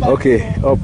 Okay, up.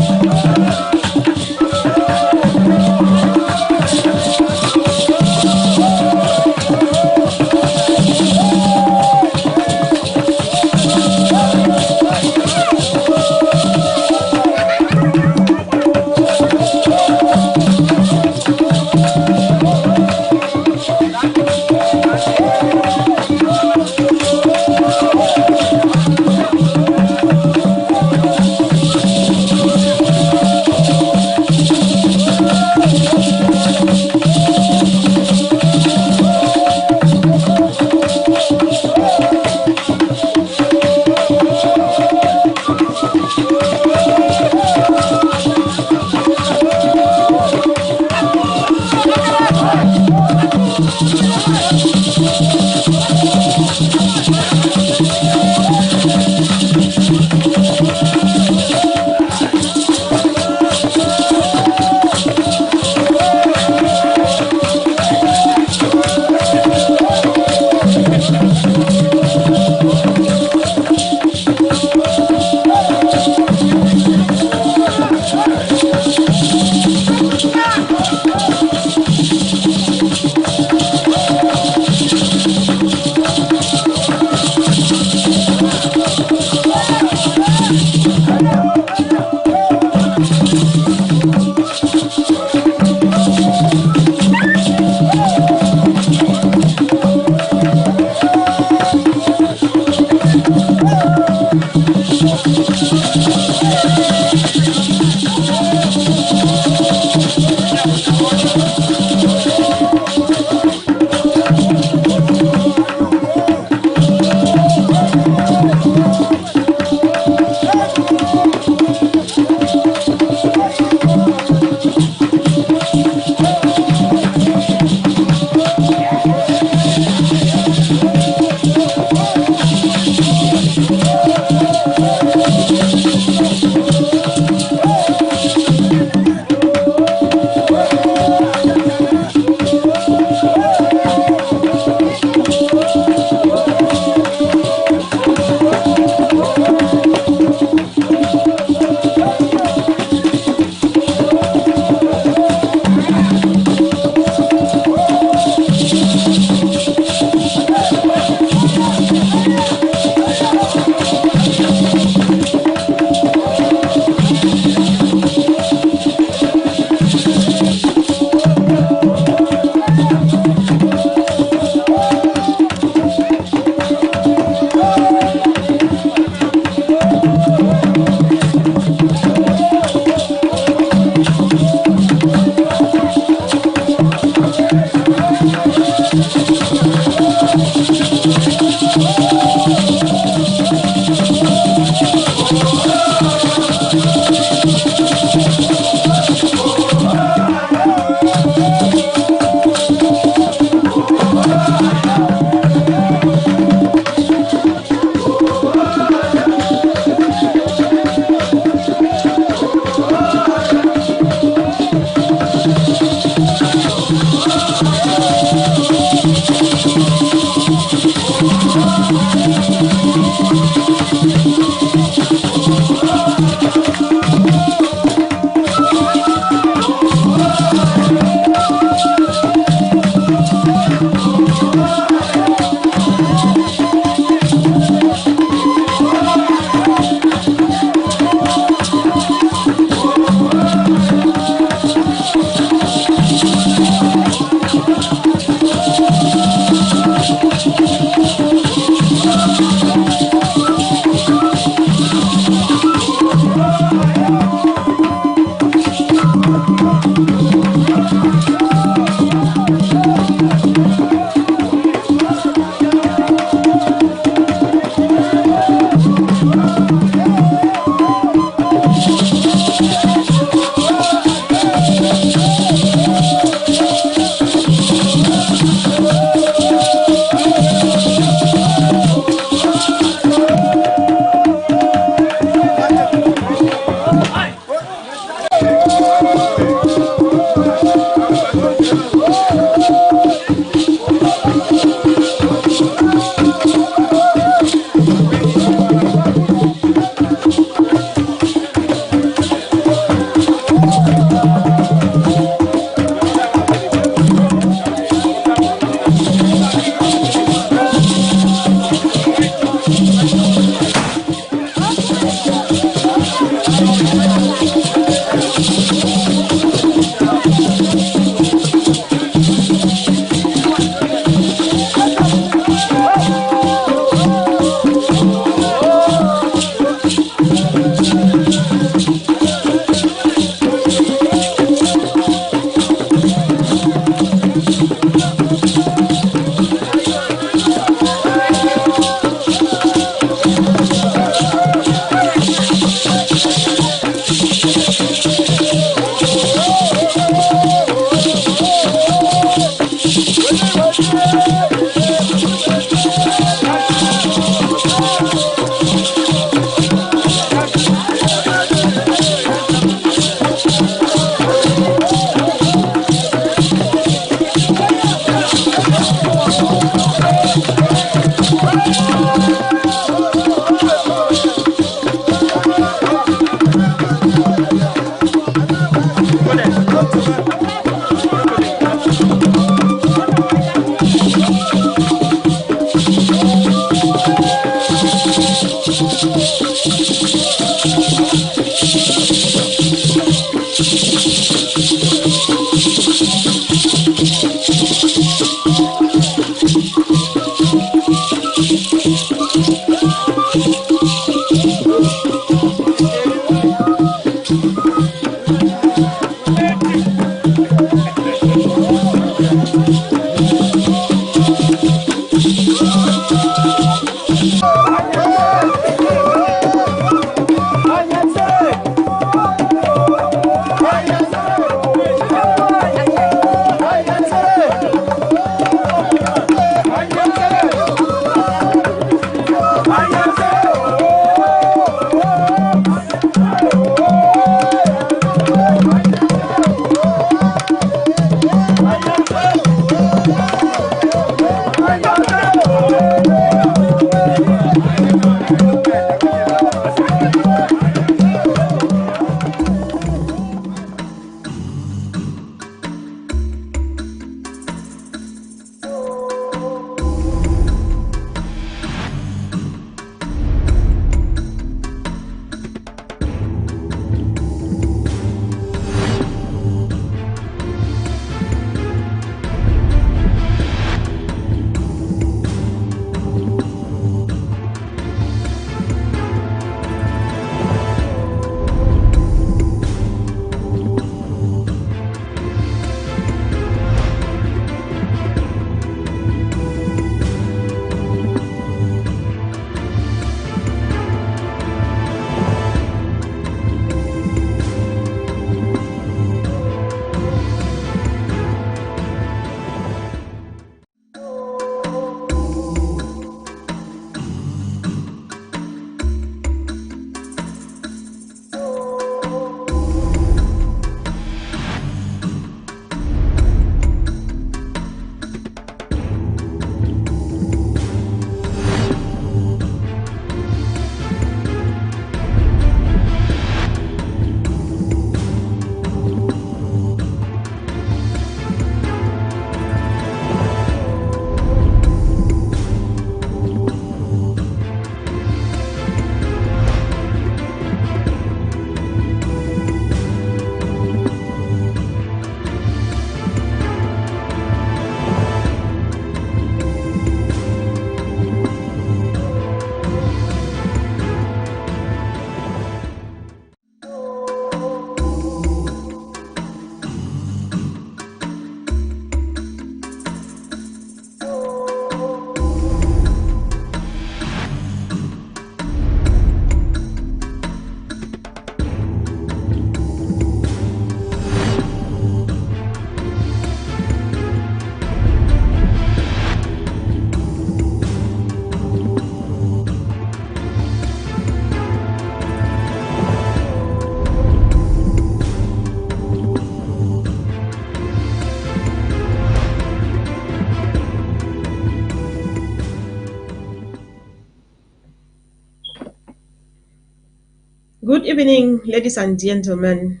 Good evening, ladies and gentlemen,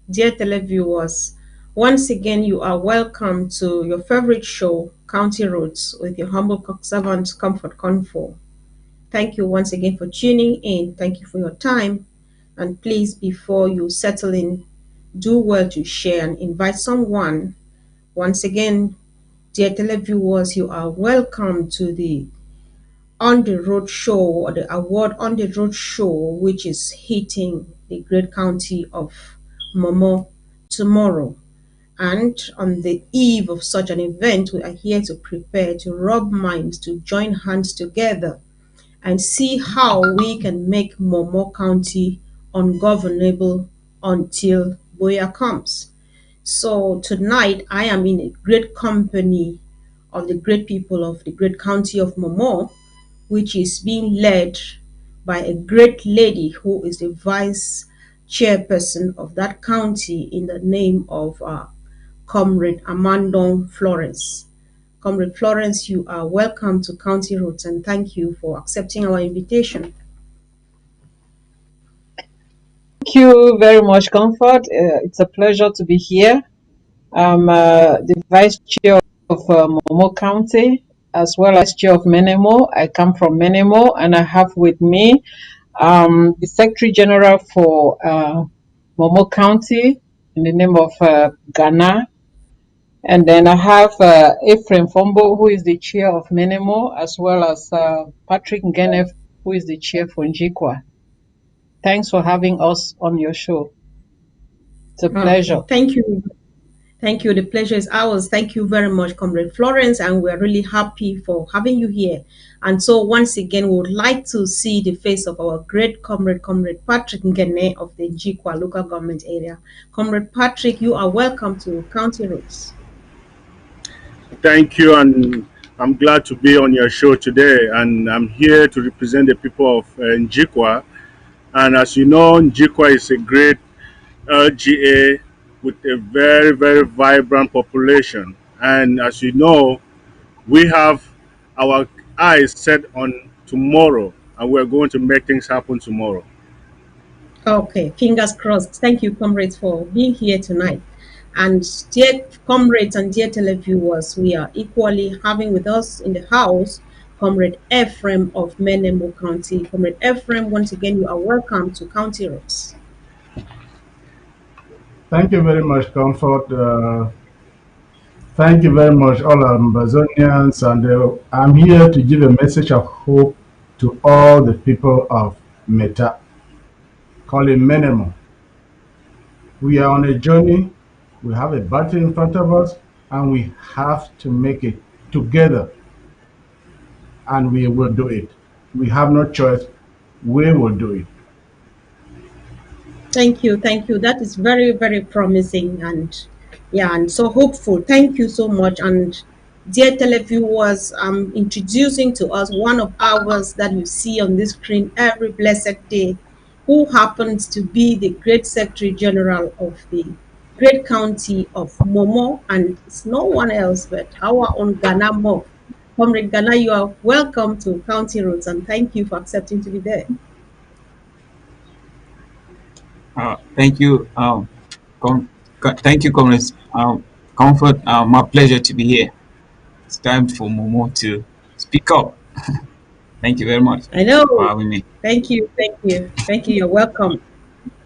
dear televiewers. Once again, you are welcome to your favorite show, County Roads, with your humble servant, Comfort Comfort. Thank you once again for tuning in. Thank you for your time. And please, before you settle in, do well to share and invite someone. Once again, dear televiewers, you are welcome to the On the Road show, or the award On the Road show, which is hitting the great county of MOMO tomorrow. And on the eve of such an event, we are here to prepare, to rub minds, to join hands together and see how we can make MOMO County ungovernable until Boya comes. So tonight I am in a great company of the great people of the great county of MOMO, which is being led by a great lady who is the vice chairperson of that county in the name of Comrade Amandon Florence. Comrade Florence, you are welcome to County Roads, and thank you for accepting our invitation. Thank you very much, Comfort. It's a pleasure to be here. I'm the Vice Chair of MOMO County, as well as Chair of Menemo. I come from Menemo, and I have with me the Secretary General for MOMO County in the name of Ghana. And then I have Ephraim Fombo, who is the Chair of Menemo, as well as Patrick Ngenef, who is the chair for Njikwa. Thanks for having us on your show. It's a pleasure. Okay, thank you. Thank you. The pleasure is ours. Thank you very much, Comrade Florence, and we're really happy for having you here. And so, once again, we would like to see the face of our great Comrade Patrick Ngene of the Njikwa local government area. Comrade Patrick, you are welcome to County Roads. Thank you, and I'm glad to be on your show today. And I'm here to represent the people of Njikwa. And as you know, Njikwa is a great LGA with a very, very vibrant population. And as you know, we have our eyes set on tomorrow, and we're going to make things happen tomorrow. Okay, fingers crossed. Thank you, comrades, for being here tonight. And dear comrades and dear televiewers, we are equally having with us in the house Comrade Ephraim of Menemo County. Comrade Ephraim, once again, you are welcome to County Roads. Thank you very much, Comfort. Thank you very much, all Amazonians. And I'm here to give a message of hope to all the people of Meta, calling Menemo. We are on a journey. We have a battle in front of us, and we have to make it together. And we will do it. We have no choice. We will do it. Thank you, thank you. That is very, very promising and yeah, and so hopeful. Thank you so much. And dear televiewers, I'm introducing to us one of ours that you see on this screen every blessed day, who happens to be the great Secretary General of the great county of Momo, and it's no one else but our own Ghana Mo. Comrade Ghana, you are welcome to County Roads, and thank you for accepting to be there. Thank you. Thank you, Comrades. Comfort. My pleasure to be here. It's time for Momo to speak up. Thank you very much I know. for having me. Thank you, thank you, thank you. You're welcome.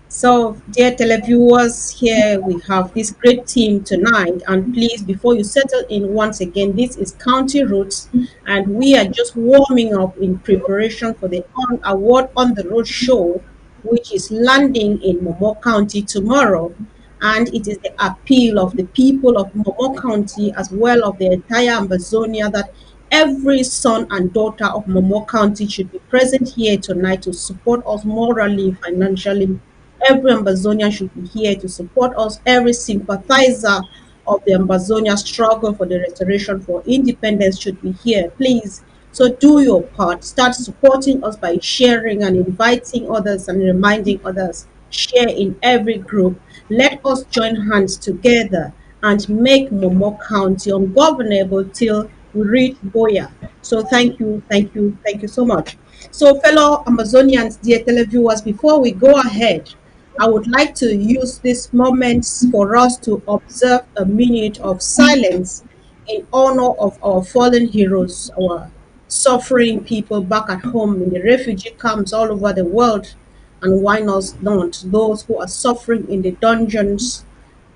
So, dear televiewers, here we have this great team tonight. And please, before you settle in once again, this is County Roads, and we are just warming up in preparation for the award on the road show, which is landing in Momo County tomorrow. And it is the appeal of the people of Momo County, as well of the entire Amazonia, that every son and daughter of Momo County should be present here tonight to support us morally, financially. Every Ambazonian should be here to support us. Every sympathizer of the Ambazonia struggle for the restoration for independence should be here. Please, so do your part. Start supporting us by sharing and inviting others and reminding others. Share in every group. Let us join hands together and make Momo County ungovernable till we reach Boya. So thank you, thank you, thank you so much. So fellow Amazonians, dear televiewers, before we go ahead, I would like to use these moments for us to observe a minute of silence in honor of our fallen heroes, our suffering people back at home in the refugee camps all over the world, and why not those who are suffering in the dungeons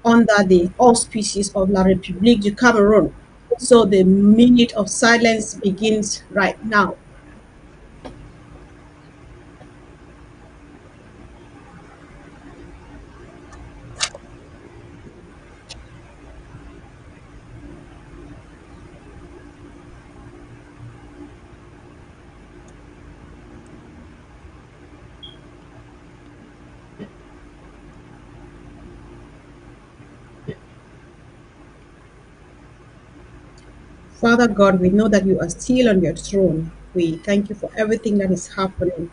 under the auspices of La République du Cameroon. So the minute of silence begins right now. Father God, we know that you are still on your throne. We thank you for everything that is happening.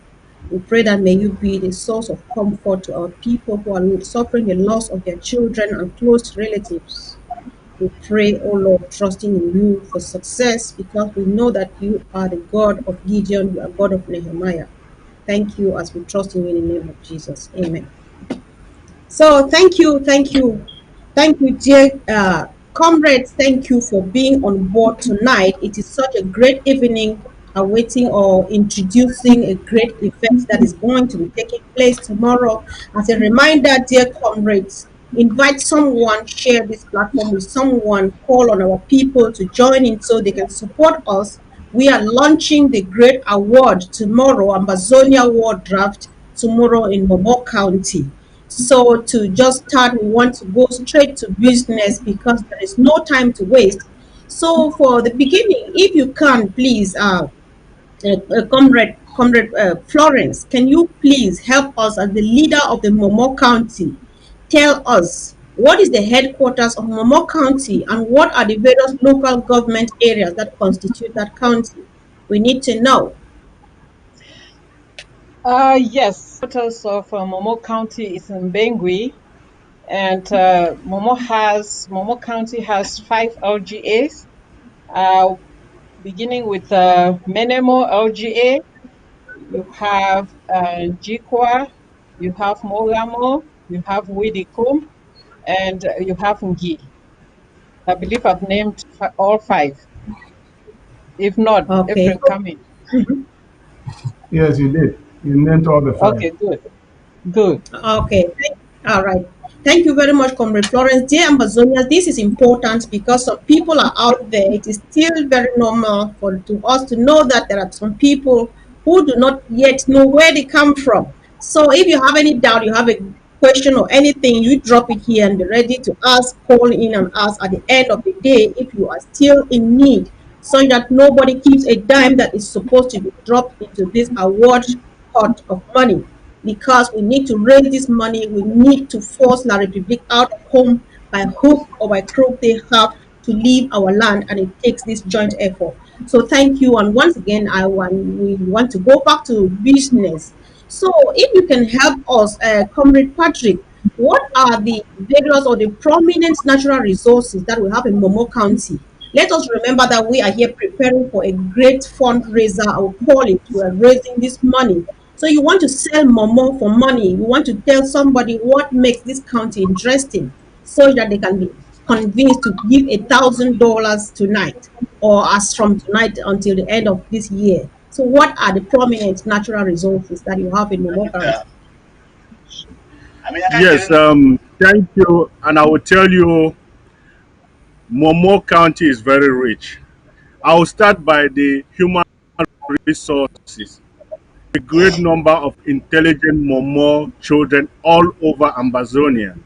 We pray that may you be the source of comfort to our people who are suffering the loss of their children and close relatives. We pray, oh Lord, trusting in you for success because we know that you are the God of Gideon, you are God of Nehemiah. Thank you as we trust in you in the name of Jesus. Amen. So thank you, dear comrades. Thank you for being on board tonight. It is such a great evening awaiting or introducing a great event that is going to be taking place tomorrow. As a reminder, dear comrades, invite someone, share this platform with someone, call on our people to join in so they can support us We are launching the great award tomorrow, Amazonia Award draft tomorrow in Momo County. So to just start, we want to go straight to business because there is no time to waste. So for the beginning, if you can, please, Comrade Florence, can you please help us as the leader of the Momo County? Tell us what is the headquarters of Momo County and what are the various local government areas that constitute that county? We need to know. Yes, headquarters of Momo County is in Bengui, and Momo County has 5 LGAs, beginning with Menemo LGA. You have Jikwa, you have Mogamo, you have Widikum, and you have Ngi. I believe I've named all 5. If not, Okay. Ephraim, come in. Yes, you did. You named all the 5. Okay, good, good. Okay, all right. Thank you very much, Comrade Florence. Dear Amazonians, this is important because some people are out there. It is still very normal for to us to know that there are some people who do not yet know where they come from. So if you have any doubt, you have a question or anything, you drop it here and be ready to ask, call in and ask at the end of the day if you are still in need, so that nobody keeps a dime that is supposed to be dropped into this award pot of money, because we need to raise this money. We need to force La Republic out of home by hook or by crook. They have to leave our land, and it takes this joint effort. So thank you. And once again, we want to go back to business. So if you can help us, Comrade Patrick, what are the various or the prominent natural resources that we have in Momo County? Let us remember that we are here preparing for a great fundraiser. I will call it. We are raising this money. So you want to sell Momo for money. You want to tell somebody what makes this county interesting so that they can be convinced to give $1,000 tonight or as from tonight until the end of this year. So what are the prominent natural resources that you have in Momo County? Yes, thank you. And I will tell you, Momo County is very rich. I will start by the human resources. A great number of intelligent Momo children all over Amazonia.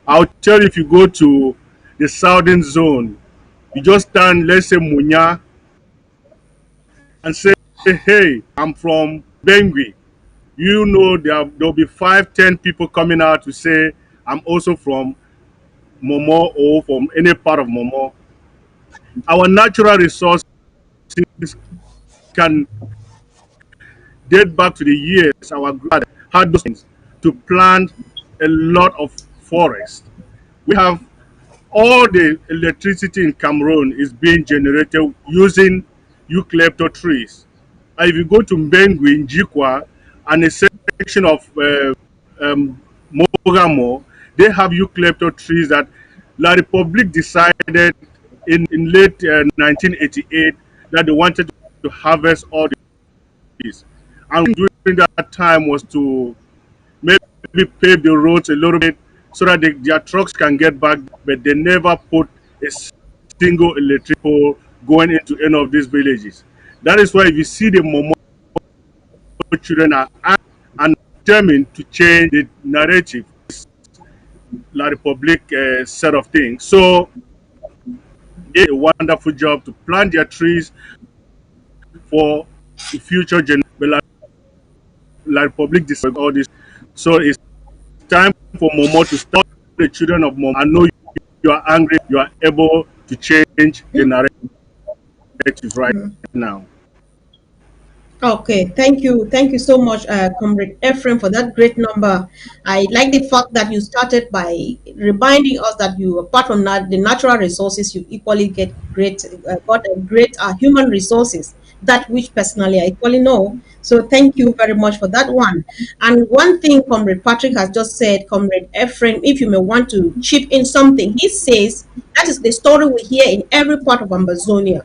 I'll tell you, if you go to the southern zone, you just stand, let's say Munya, and say, hey, I'm from Bengui. You know there'll be 5, 10 people coming out to say, I'm also from Momo or from any part of Momo. Our natural resources can date back to the years our grandfather had those things to plant a lot of forest. We have all the electricity in Cameroon is being generated using eucalyptus trees. And if you go to Mbengui in Jikwa and a section of um, Mogamo, they have eucalyptus trees that La Republique decided in late 1988 that they wanted to harvest all these. And during that time was to maybe pave the roads a little bit so that their trucks can get back, but they never put a single electric pole going into any of these villages. That is why if you see the Momo children are and determined to change the narrative, La Republic set of things. So they did a wonderful job to plant their trees for the future generation. But La Republic decided all this. So it's time for Momo to stop the children of Momo. I know you are angry, you are able to change the narrative right now. Okay, thank you. Thank you so much, Comrade Ephraim, for that great number. I like the fact that you started by reminding us that you, apart from that, the natural resources, you equally got a great human resources, that which personally I equally know. So thank you very much for that one. And one thing Comrade Patrick has just said, Comrade Ephraim, if you may want to chip in something, he says that is the story we hear in every part of Amazonia.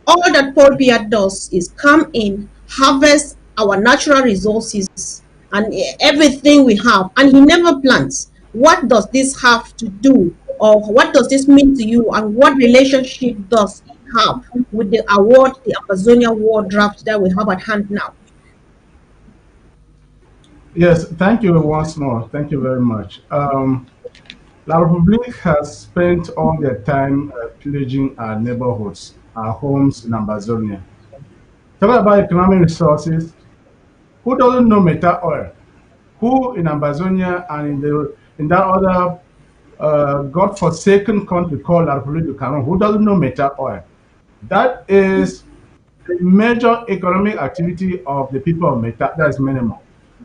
All that Paul Biya does is come in, harvest our natural resources and everything we have, and he never plants. What does this have to do, or what does this mean to you, and what relationship does have with the award, the Amazonia War draft that we have at hand now? Yes, thank you once more. Thank you very much. La Republique has spent all their time pillaging our neighborhoods, our homes in Amazonia. Talking about economic resources, who doesn't know Meta oil? Who in Amazonia and in that other godforsaken country called La Republique du Cameroon, who doesn't know Meta oil? That is the major economic activity of the people of Meta. That is minimal.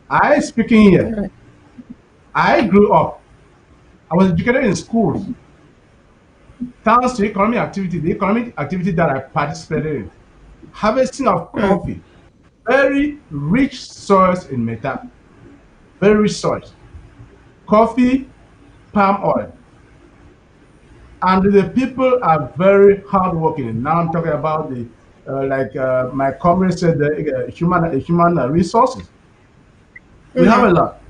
I speaking here. Right. I grew up. I was educated in schools. Thanks to economic activity, the economic activity that I participated in, harvesting of Mm, coffee, very rich soils in Meta, very rich soils, coffee, palm oil, and the people are very hardworking. Now I'm talking about the my comrade said, the human resources. We have a mm-hmm, lot.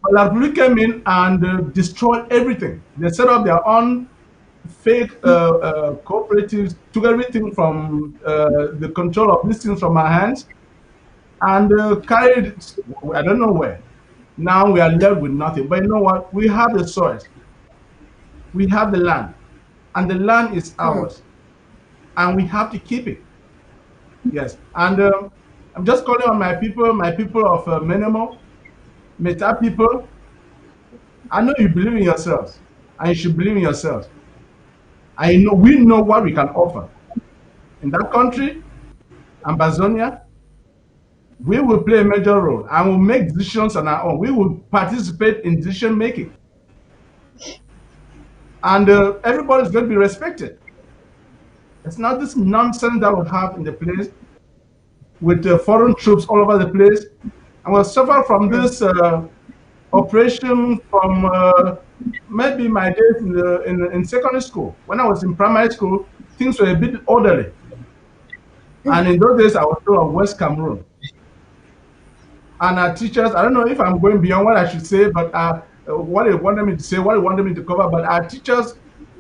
But Labru came in and destroyed everything. They set up their own fake cooperatives, took everything from the control of these things from our hands and carried it, I don't know where. Now we are left with nothing. But you know what? We have the soils, we have the land, and the land is mm, ours, and we have to keep it. Yes. And I'm just calling on my people of Menemo, Meta people. I know you believe in yourselves, and you should believe in yourselves. I know we know what we can offer in that country, Amazonia. We will play a major role and will make decisions on our own. We will participate in decision making, and everybody's going to be respected. It's not this nonsense that we have in the place with foreign troops all over the place, and we'll suffer from mm, this operation from maybe my days in secondary school. When I was in primary school, things were a bit orderly, and in those days I was from West Cameroon. And our teachers, I don't know if I'm going beyond what I should say, but what they wanted me to say, what they wanted me to cover, but our teachers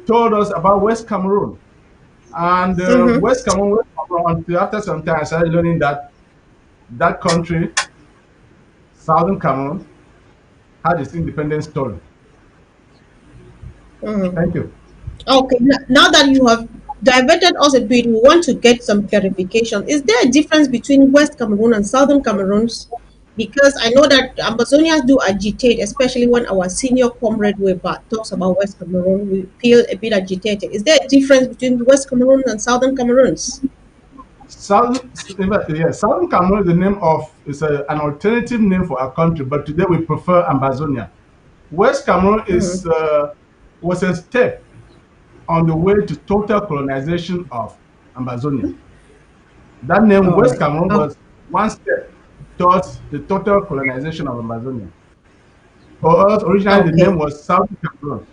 told us about West Cameroon. And mm-hmm. West Cameroon, until after some time, I started learning that that country, Southern Cameroon, had its independence story. Mm. Thank you. Okay, now that you have diverted us a bit, we want to get some clarification. Is there a difference between West Cameroon and Southern Cameroons? Because I know that Ambazonians do agitate, especially when our senior comrade Weber talks about West Cameroon, we feel a bit agitated. Is there a difference between West Cameroon and Southern Cameroons? Southern, yeah, Southern Cameroon is the name of, is an alternative name for our country, but today we prefer Ambazonia. West Cameroon Mm. was a step on the way to total colonization of Amazonia. That name, All West right. Cameroon, Oh, was one step towards the total colonization of Amazonia. For us, originally the okay. name was South Cameroon.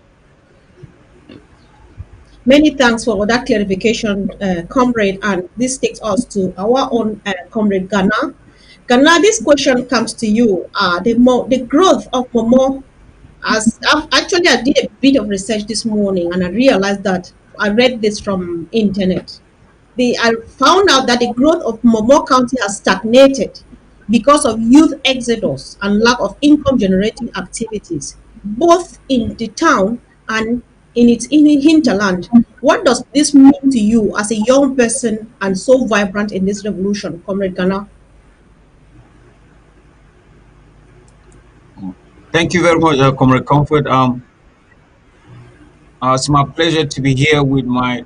Many thanks for that clarification, comrade. And this takes us to our own comrade Ghana. Ghana, this question comes to you. The growth of Momo, as actually I did a bit of research this morning and I realized that I read this from internet. I found out that the growth of Momo County has stagnated because of youth exodus and lack of income generating activities, both in the town and in the hinterland. What does this mean to you as a young person and so vibrant in this revolution, Comrade Ghana? Thank you very much, Comrade Comfort. It's my pleasure to be here with my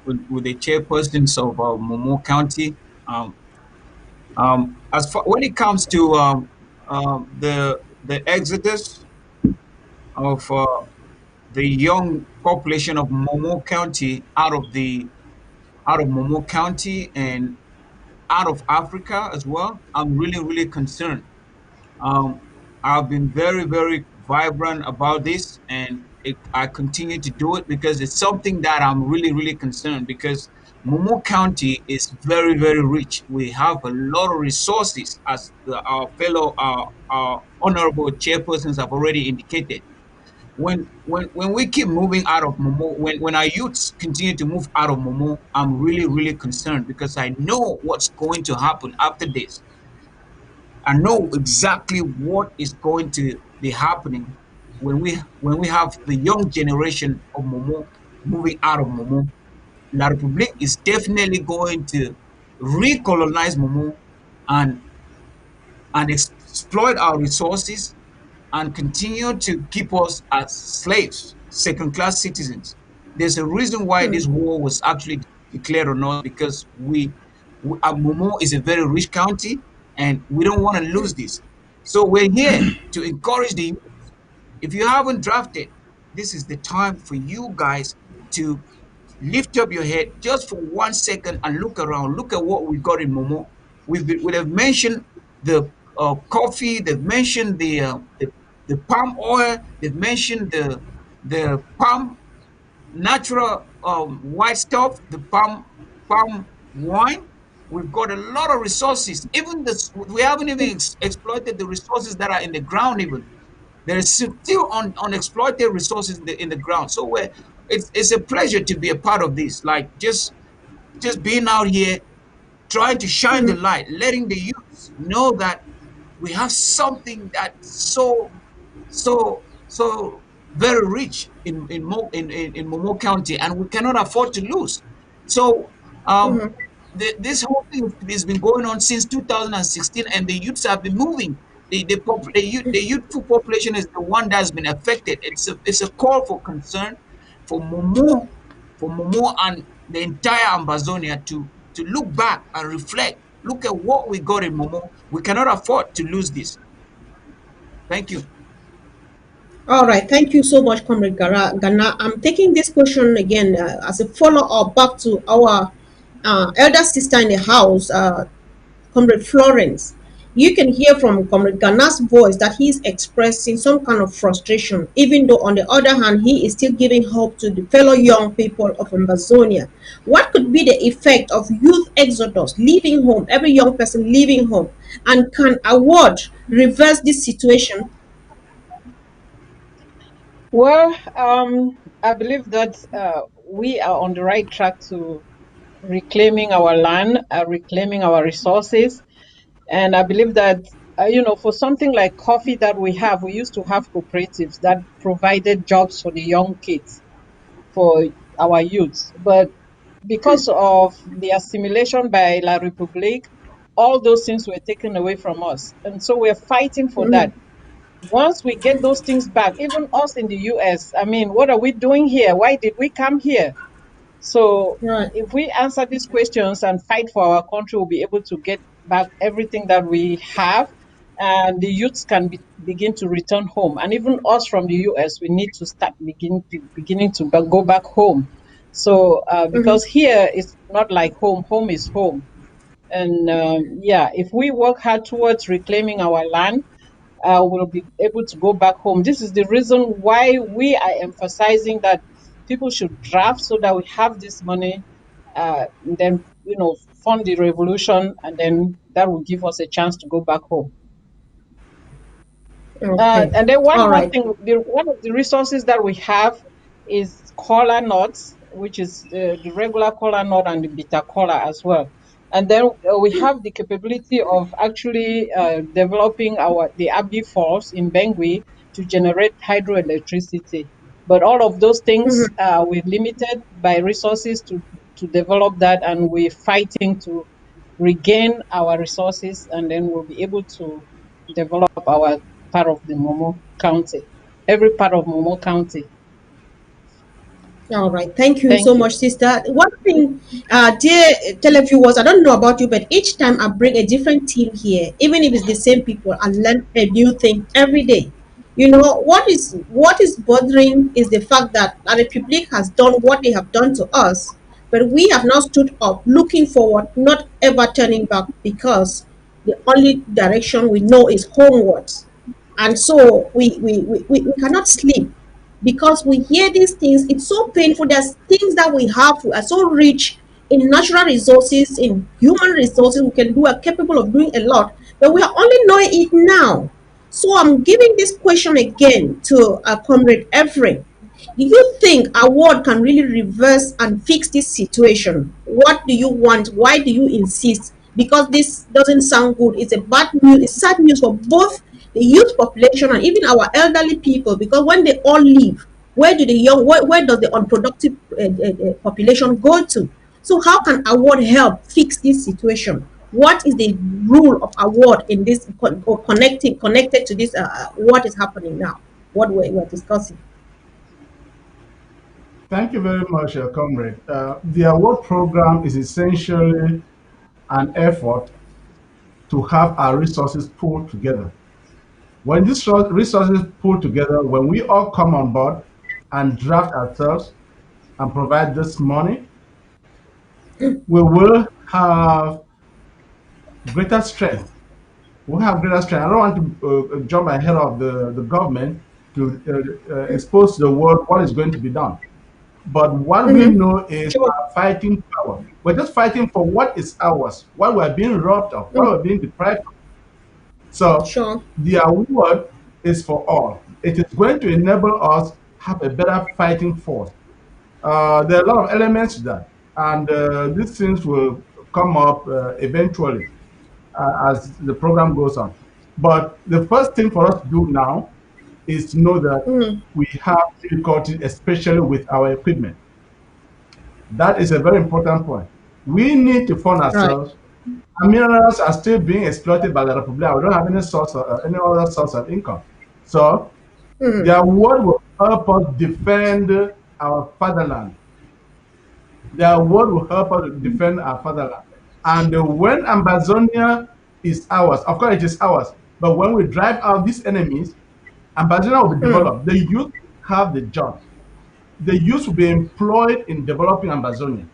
with the chairpersons of Momo County. Um, as far when it comes to the exodus of the young population of Momo County out of Momo County and out of Africa as well, I'm really concerned. Um, I've been very vibrant about this, and I continue to do it because it's something that I'm really concerned because Momo County is very rich. We have a lot of resources, as our fellow our honorable chairpersons have already indicated. when we keep moving out of Momo, when our youths continue to move out of Momo, I'm really really concerned because I know what's going to happen after this. I know exactly what is going to be happening when we have the young generation of Momo moving out of Momo. La Republique is definitely going to recolonize Momo and exploit our resources and continue to keep us as slaves, second class citizens. There's a reason why Mm, this war was actually declared on us because Momo is a very rich county and we don't want to lose this. So we're here to encourage the youth. If you haven't drafted, this is the time for you guys to lift up your head just for 1 second and look around. Look at what we got in Momo. We have mentioned the coffee. They've mentioned the palm oil. They've mentioned the palm natural white stuff. The palm wine. We've got a lot of resources. Even this, we haven't even exploited the resources that are in the ground. Even there is still unexploited resources in the ground. So it's a pleasure to be a part of this. Like just being out here, trying to shine the mm, light, letting the youth know that we have something that's so very rich in Momo County, and we cannot afford to lose. So um, mhm, this whole thing has been going on since 2016, and the youths have been moving. The youthful population is the one that's been affected. It's a call for concern for Momo and the entire Ambazonia to look back and reflect. Look at what we got in Momo. We cannot afford to lose this. Thank you. All right, thank you so much, Comrade Ghana. I'm taking this question again as a follow up back to our elder sister in the house, Comrade Florence. You can hear from Comrade Ghana's voice that he's expressing some kind of frustration, even though, on the other hand, he is still giving hope to the fellow young people of Amazonia. What could be the effect of youth exodus, leaving home, every young person leaving home? And can award reverse this situation? Well, I believe that we are on the right track to reclaiming our land, reclaiming our resources. And I believe that, for something like coffee that we used to have cooperatives that provided jobs for the young kids, for our youths. But because of the assimilation by La Republique, all those things were taken away from us. And so we're fighting for that. Mhm. Once we get those things back, even us in the US, I mean, what are we doing here? Why did we come here? So Right. if we answer these questions and fight for our country, we'll be able to get back everything that we have, and the youths can begin to return home. And even us from the US, we need to start beginning to go back home. So Mhm. because here it's not like home, home is home. And yeah, if we work hard towards reclaiming our land, will be able to go back home. This is the reason why we are emphasizing that people should draft so that we have this money, then fund the revolution, and then that will give us a chance to go back home. Okay. And then one All more right. thing, one of the resources that we have is kola nuts, which is the regular kola nut and the bitter kola as well. And then we have the capability of actually developing the Abbey Falls in Bangui to generate hydroelectricity. But all of those things, Mhm. we're limited by resources to develop that, and we're fighting to regain our resources, and then we'll be able to develop our part of the Momo County, every part of Momo County. All right. Thank you so Thank you. much, sister. One thing, dear televiewers, I don't know about you, but each time I bring a different team here, even if it's the same people, I learn a new thing every day. You know what is bothering is the fact that La Republic has done what they have done to us, but we have not stood up, looking forward, not ever turning back, because the only direction we know is homewards. And so we cannot sleep because we hear these things. It's so painful. There's things that we have, we are so rich in natural resources, in human resources, we are capable of doing a lot, but we are only knowing it now. So I'm giving this question again to Comrade Ephraim. Do you think award can really reverse and fix this situation? What do you want? Why do you insist? Because this doesn't sound good. It's a bad news. It's sad news for both the youth population and even our elderly people. Because when they all leave, where do the young? Where does the unproductive population go to? So how can award help fix this situation? What is the rule of award in this or connected to this? What is happening now? What we're discussing. Thank you very much, comrade. The award program is essentially an effort to have our resources pulled together. When these resources pulled together, when we all come on board and draft ourselves and provide this money, we will have greater strength. We'll have greater strength. I don't want to jump ahead of the government to expose to the world what is going to be done. But what we Mm-hmm. know is Sure. our fighting power. We're just fighting for what is ours, what we're being robbed of, what Mm, we're being deprived of. So sure. the award is for all. It is going to enable us have a better fighting force. There are a lot of elements to that, and these things will come up eventually as the program goes on. But the first thing for us to do now is to know that Mm, we have difficulty, especially with our equipment. That is a very important point. We need to fund right. ourselves. Our minerals are still being exploited by the Republic. We don't have any source, any other source of income. So Mm, their word will help us defend our fatherland. Their word will help us defend our fatherland. And when Ambazonia is ours, of course it is ours, but when we drive out these enemies, Ambazonia will be mm, developed. The youth have the jobs. The youth will be employed in developing Ambazonia.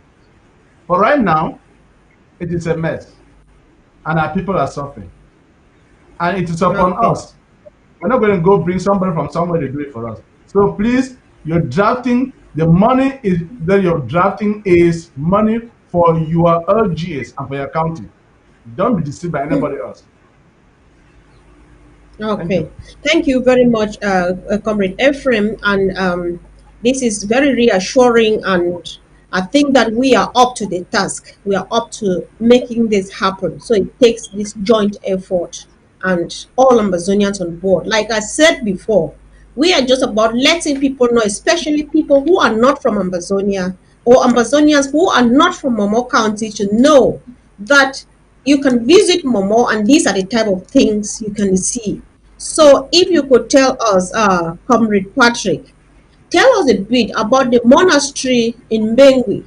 But right now, it is a mess, and our people are suffering. And it is upon okay. us. We're not going to go bring somebody from somewhere to do it for us. So please, you're drafting, the money is that you're drafting is money for your LGAs and for your county. Don't be deceived by anybody else. Thank Okay, you. thank you very much, Comrade Ephraim. And this is very reassuring. And I think that we are up to the task. We are up to making this happen. So it takes this joint effort and all Amazonians on board. Like I said before, we are just about letting people know, especially people who are not from Amazonia or Amazonians who are not from Momo County, to know that you can visit Momo and these are the type of things you can see. So if you could tell us, Comrade Patrick, tell us a bit about the monastery in Bengui.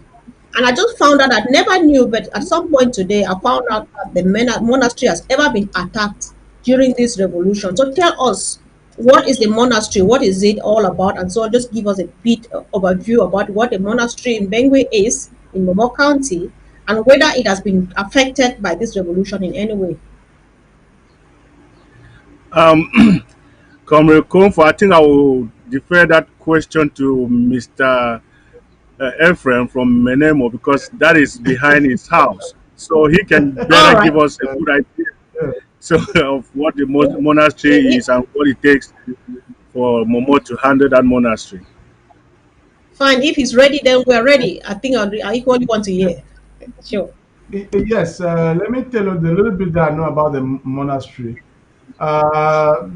And I just found out, I never knew, but at some point today, I found out that the monastery has ever been attacked during this revolution. So tell us, what is the monastery? What is it all about? And so just give us a bit overview about what the monastery in Bengui is in Momo County and whether it has been affected by this revolution in any way. Um, Comrade Comfort, I think I will defer that question to Mr. Ephraim from Menemo because that is behind his house. So he can All better right. give us a good idea Uh, so of what the monastery Yeah, is and what it takes for Momo to handle that monastery. fine. If he's ready, then we're ready. I think I equally want to hear. Sure. yes, let me tell you the little bit that I know about the monastery. Uh,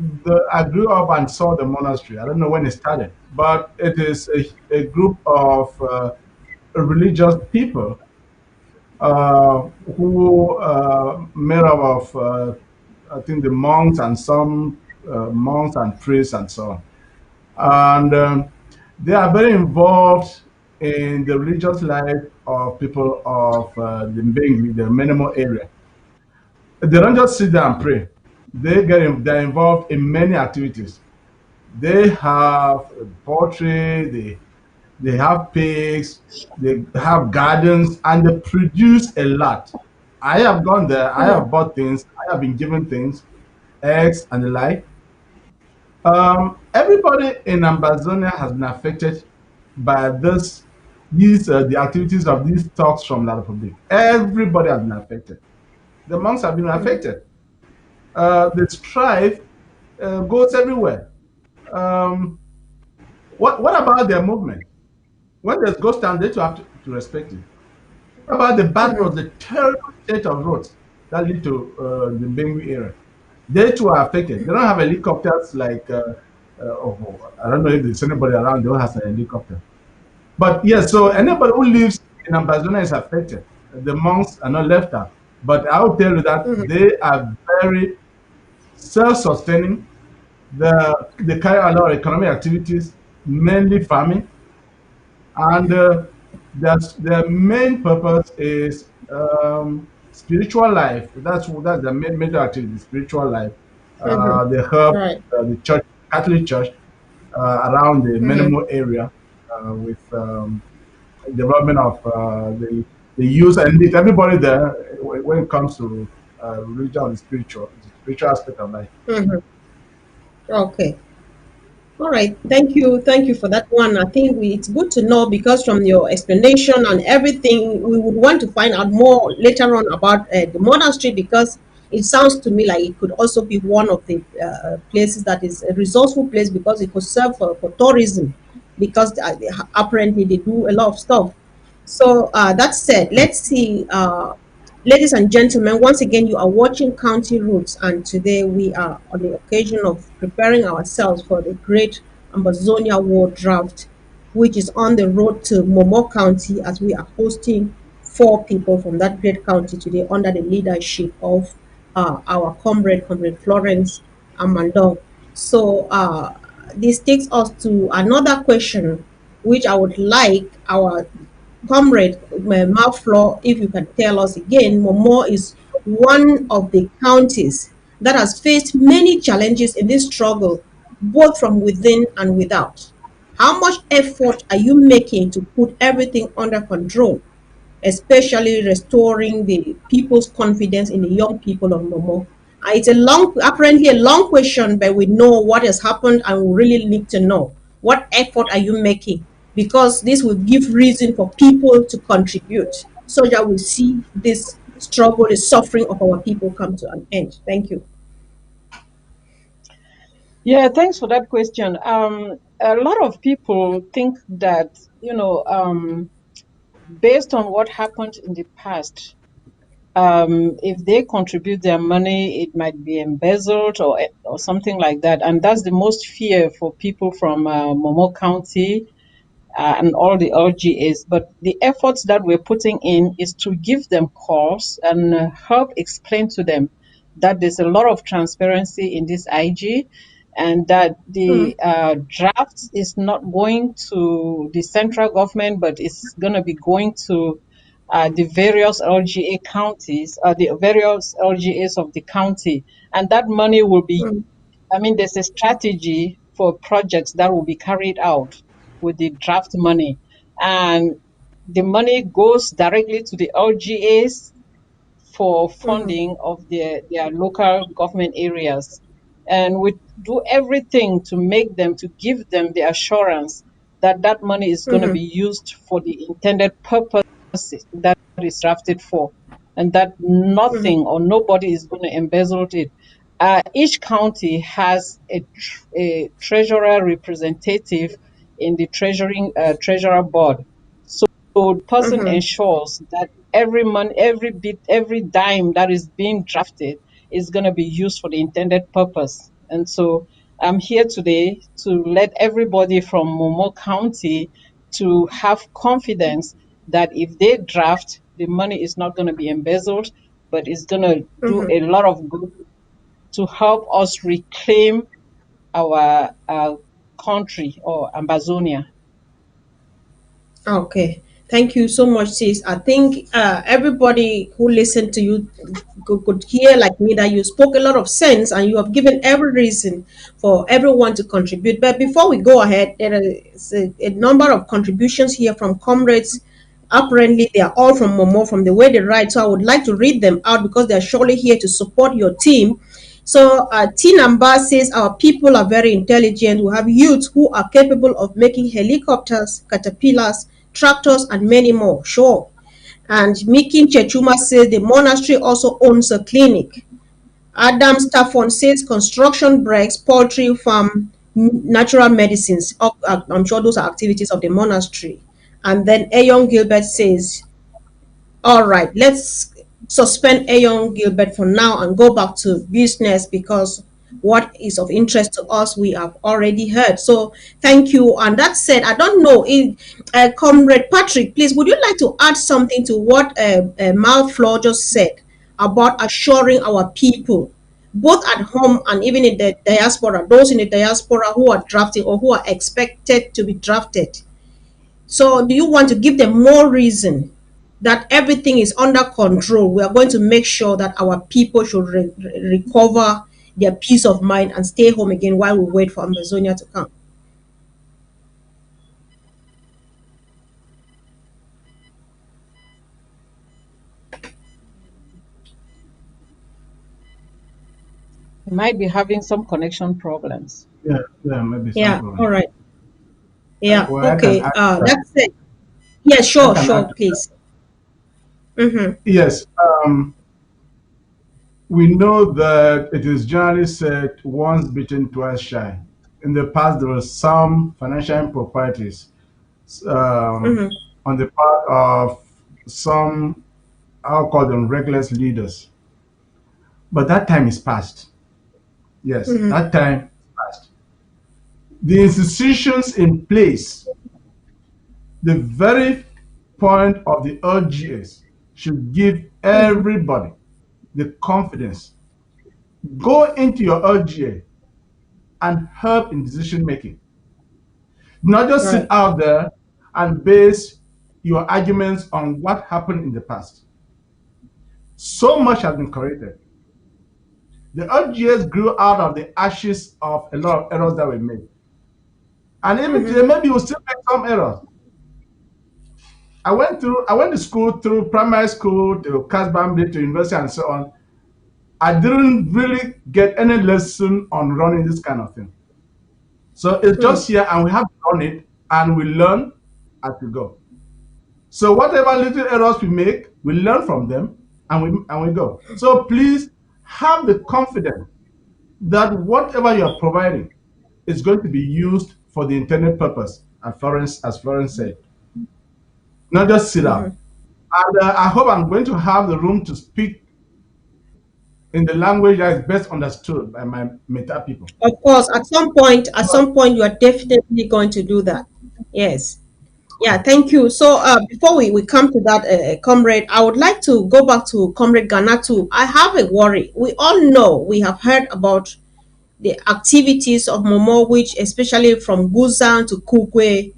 I grew up and saw the monastery. I don't know when it started, but it is a group of religious people who made up of, I think, the monks and some monks and priests and so on. And they are very involved in the religious life of people of the Mbengwi, the Menemo area. They don't just sit there and pray. They're involved in many activities. They have poultry, they have pigs, they have gardens, and they produce a lot. I have gone there, I Mm, have bought things, I have been given things, eggs and the like. Everybody in Amazonia has been affected by the activities of these talks from La Republic. Everybody has been affected. The monks have been mm, affected. They strive goes everywhere. Um, what about their movement? When there's ghost town, they too have to respect it. What about the bad roads, the terrible state of roads that lead to the Benue area? They too are affected. They don't have helicopters like, I don't know if there's anybody around who has a helicopter. But yes, so anybody who lives in Ambazonia is affected. The monks are not left out. But I will tell you that Mm-hmm. they are very self-sustaining. They carry a lot of economic activities, mainly farming, and their main purpose is spiritual life. That's the main major activity, spiritual life. Mm-hmm. They help Right. the church, Catholic Church, around the Mm-hmm. Menemo area with development of the youth and everybody there when it comes to religion and the spiritual aspect of life. Mm-hmm. Okay. All right, thank you for that one. I think it's good to know because from your explanation and everything, we would want to find out more later on about the monastery because it sounds to me like it could also be one of the places that is a resourceful place because it could serve for tourism because apparently they do a lot of stuff. So that said, let's see. Ladies and gentlemen, once again, you are watching County Roots, and today we are on the occasion of preparing ourselves for the great Amazonia War Draft, which is on the road to Momo County as we are hosting four people from that great county today under the leadership of our Comrade Florence Amandong. So this takes us to another question, which I would like our Comrade Maflo, if you can tell us again, Momo is one of the counties that has faced many challenges in this struggle, both from within and without. How much effort are you making to put everything under control, especially restoring the people's confidence in the young people of Momo? It's a long, apparently a long question, but we know what has happened and we really need to know what effort are you making because this will give reason for people to contribute so that we see this struggle, the suffering of our people come to an end. Thank you. Yeah, thanks for that question. A lot of people think that, based on what happened in the past, if they contribute their money, it might be embezzled or something like that. And that's the most fear for people from Momo County and all the LGAs. But the efforts that we're putting in is to give them calls and help explain to them that there's a lot of transparency in this IG and that Mm, the draft is not going to the central government, but it's going to be going to the various LGA counties, the various LGAs of the county. And that money will be, mm, I mean, there's a strategy for projects that will be carried out with the draft money. And the money goes directly to the LGAs for mhm, funding of their local government areas. And we do everything to make them, to give them the assurance that that money is going to mhm, be used for the intended purpose that is drafted for, and that mhm, nothing or nobody is going to embezzle it. Each county has a treasurer representative in the treasurer board. So the person mhm, ensures that every month, every bit, every dime that is being drafted is going to be used for the intended purpose. And so I'm here today to let everybody from Momo County to have confidence that if they draft, the money is not going to be embezzled, but it's going to do mhm. a lot of good to help us reclaim our country or Amazonia. Okay. Thank you so much, sis. I think everybody who listened to you could hear, like me, that you spoke a lot of sense and you have given every reason for everyone to contribute. But before we go ahead, there is a number of contributions here from comrades. Apparently, they are all from Momo, from the way they write. So I would like to read them out because they are surely here to support your team. So T Number says our people are very intelligent. We have youths who are capable of making helicopters, caterpillars, tractors, and many more. Sure. And Mikin Chechuma says the monastery also owns a clinic. Adam Stafford says construction breaks, poultry farm, natural medicines. I'm sure those are activities of the monastery. And then Ayon Gilbert says, all right, let's suspend Ayon Gilbert for now and go back to business because what is of interest to us we have already heard. So thank you. And that said, I don't know if Comrade Patrick, please, would you like to add something to what Mal Flor just said about assuring our people, both at home and even in the diaspora, those in the diaspora who are drafting or who are expected to be drafted? So, do you want to give them more reason that everything is under control? We are going to make sure that our people should recover their peace of mind and stay home again while we wait for Amazonia to come. We might be having some connection problems. Yeah, yeah, maybe some Yeah, all problem. right. Yeah, Well, I can okay. add. That's it. Yeah, I sure, can add sure, to that. please. Mm-hmm. Yes, we know that it is generally said once bitten, twice shy. In the past, there were some financial improprieties um, Mm-hmm. on the part of some, I'll call them reckless leaders. But that time is past. Yes, Mm-hmm. that time is past. The institutions in place, the very point of the LGS, should give Mm-hmm. everybody the confidence. Go into your LGA and help in decision making. Not just sit Right. out there and base your arguments on what happened in the past. So much has been corrected. The LGS grew out of the ashes of a lot of errors that were made. And even Mm-hmm. today, maybe you will still make some errors. I went to school through primary school to Casbambi to university and so on. I didn't really get any lesson on running this kind of thing. So it's Mm-hmm. just here and we have to run it and we learn as we go. So whatever little errors we make, we learn from them and we go. So please have the confidence that whatever you are providing is going to be used for the intended purpose, as Florence said, not just sit Mm-hmm. out. And I hope I'm going to have the room to speak in the language that is best understood by my Meta people. Of course, at some point, you are definitely going to do that. Yes. Yeah, thank you. So, before we come to that, comrade, I would like to go back to Comrade Ganatu. I have a worry. We all know, we have heard about the activities of Momo, which especially from Guzan to Kukwe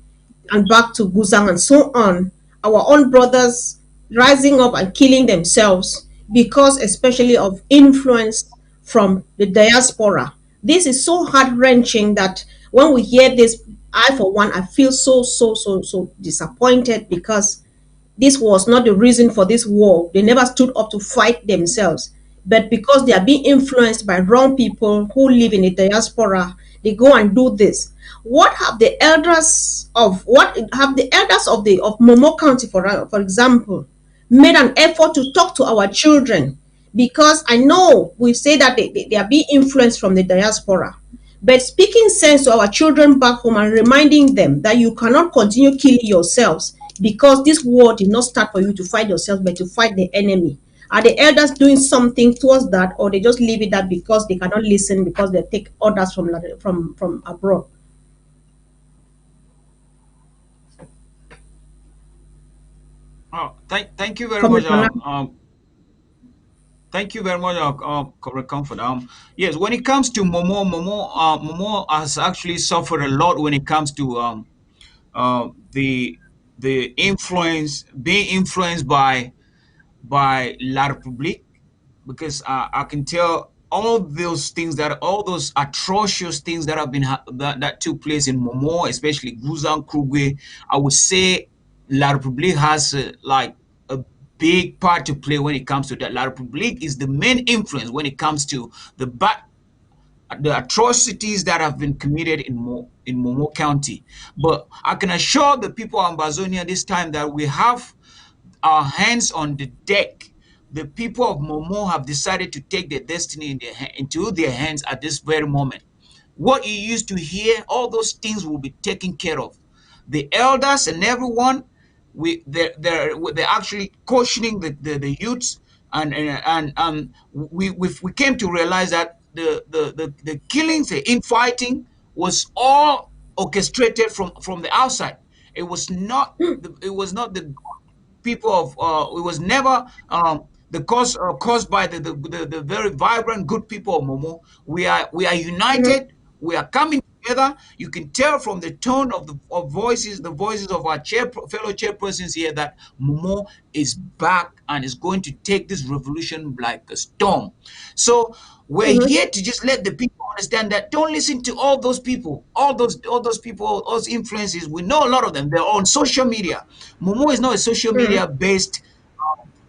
and back to Guzan and so on, our own brothers rising up and killing themselves because especially of influence from the diaspora. This is so heart wrenching that when we hear this, I for one, I feel so disappointed because this was not the reason for this war. They never stood up to fight themselves. But because they are being influenced by wrong people who live in the diaspora, they go and do this. What have the elders of Momo County, for example, made an effort to talk to our children? Because I know we say that they are being influenced from the diaspora. But speaking sense to our children back home and reminding them that you cannot continue killing yourselves because this war did not start for you to fight yourselves, but to fight the enemy. Are the elders doing something towards that, or they just leave it that because they cannot listen because they take orders from abroad? Thank you very much. Comrade Mana? Thank you very much, Correct Comfort. Yes, when it comes to Momo has actually suffered a lot when it comes to uh, the being influenced by La Republique, because I can tell all those atrocious things that that took place in Momo, especially Guzan Krugwe. I would say La Republique has like a big part to play when it comes to that. La Republique is the main influence when it comes to the atrocities that have been committed in Momo County. But I can assure the people of Ambazonia this time that we have our hands on the deck. the people of Momo have decided to take their destiny into their hands at this very moment. What you used to hear, all those things will be taken care of. The elders and everyone, they're actually cautioning the youths, and we came to realize that the killings, the infighting was all orchestrated from the outside. It was not the people of it was never the cause caused by the very vibrant good people of Momo. We are Mm-hmm. united. We are coming together. You can tell from the tone of the voices of our fellow chairpersons here, that Momo is back and is going to take this revolution like a storm. So we're Mm-hmm. here to just let the people understand that don't listen to all those people, all those people, all those influences. We know a lot of them. They're on social media. Momo is not a social Mm-hmm. media based.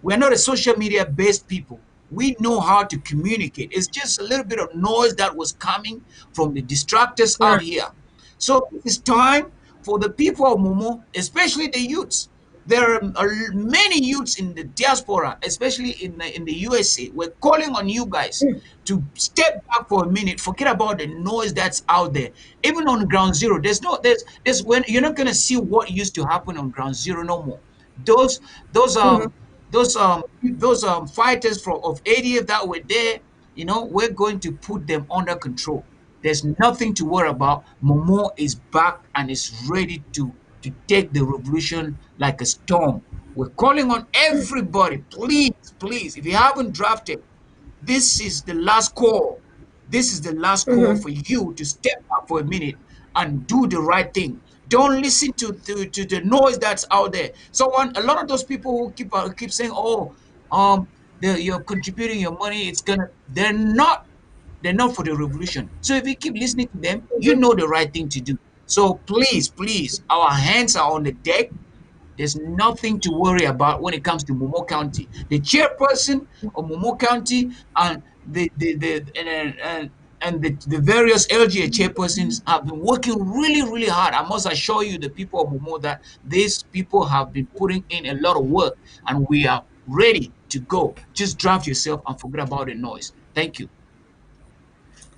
We're not a social media based people. We know how to communicate. It's just a little bit of noise that was coming from the distractors Right. out here. So it's time for the people of Momo, especially the youths. There are many youths in the diaspora, especially in the USA. We're calling on you guys to step back for a minute. Forget about the noise that's out there. Even on ground zero, there's when you're not gonna see what used to happen on ground zero no more. Those those Mm-hmm. um those fighters of ADF that were there, we're going to put them under control. There's nothing to worry about. Momo is back and is ready to take the revolution like a storm. We're calling on everybody, please, please, if you haven't drafted, this is the last call. This is the last call Mm-hmm. for you to step up for a minute and do the right thing. Don't listen to the noise that's out there. A lot of those people who keep saying, "Oh, you're contributing your money. It's gonna." They're not for the revolution. So if you keep listening to them, you Mm-hmm. know the right thing to do. So please, please, our hands are on the deck. There's nothing to worry about when it comes to Momo County. The chairperson of Momo County and the various LGA chairpersons have been working really, really hard. I must assure you, the people of Momo, that these people have been putting in a lot of work, and we are ready to go. Just draft yourself and forget about the noise. Thank you.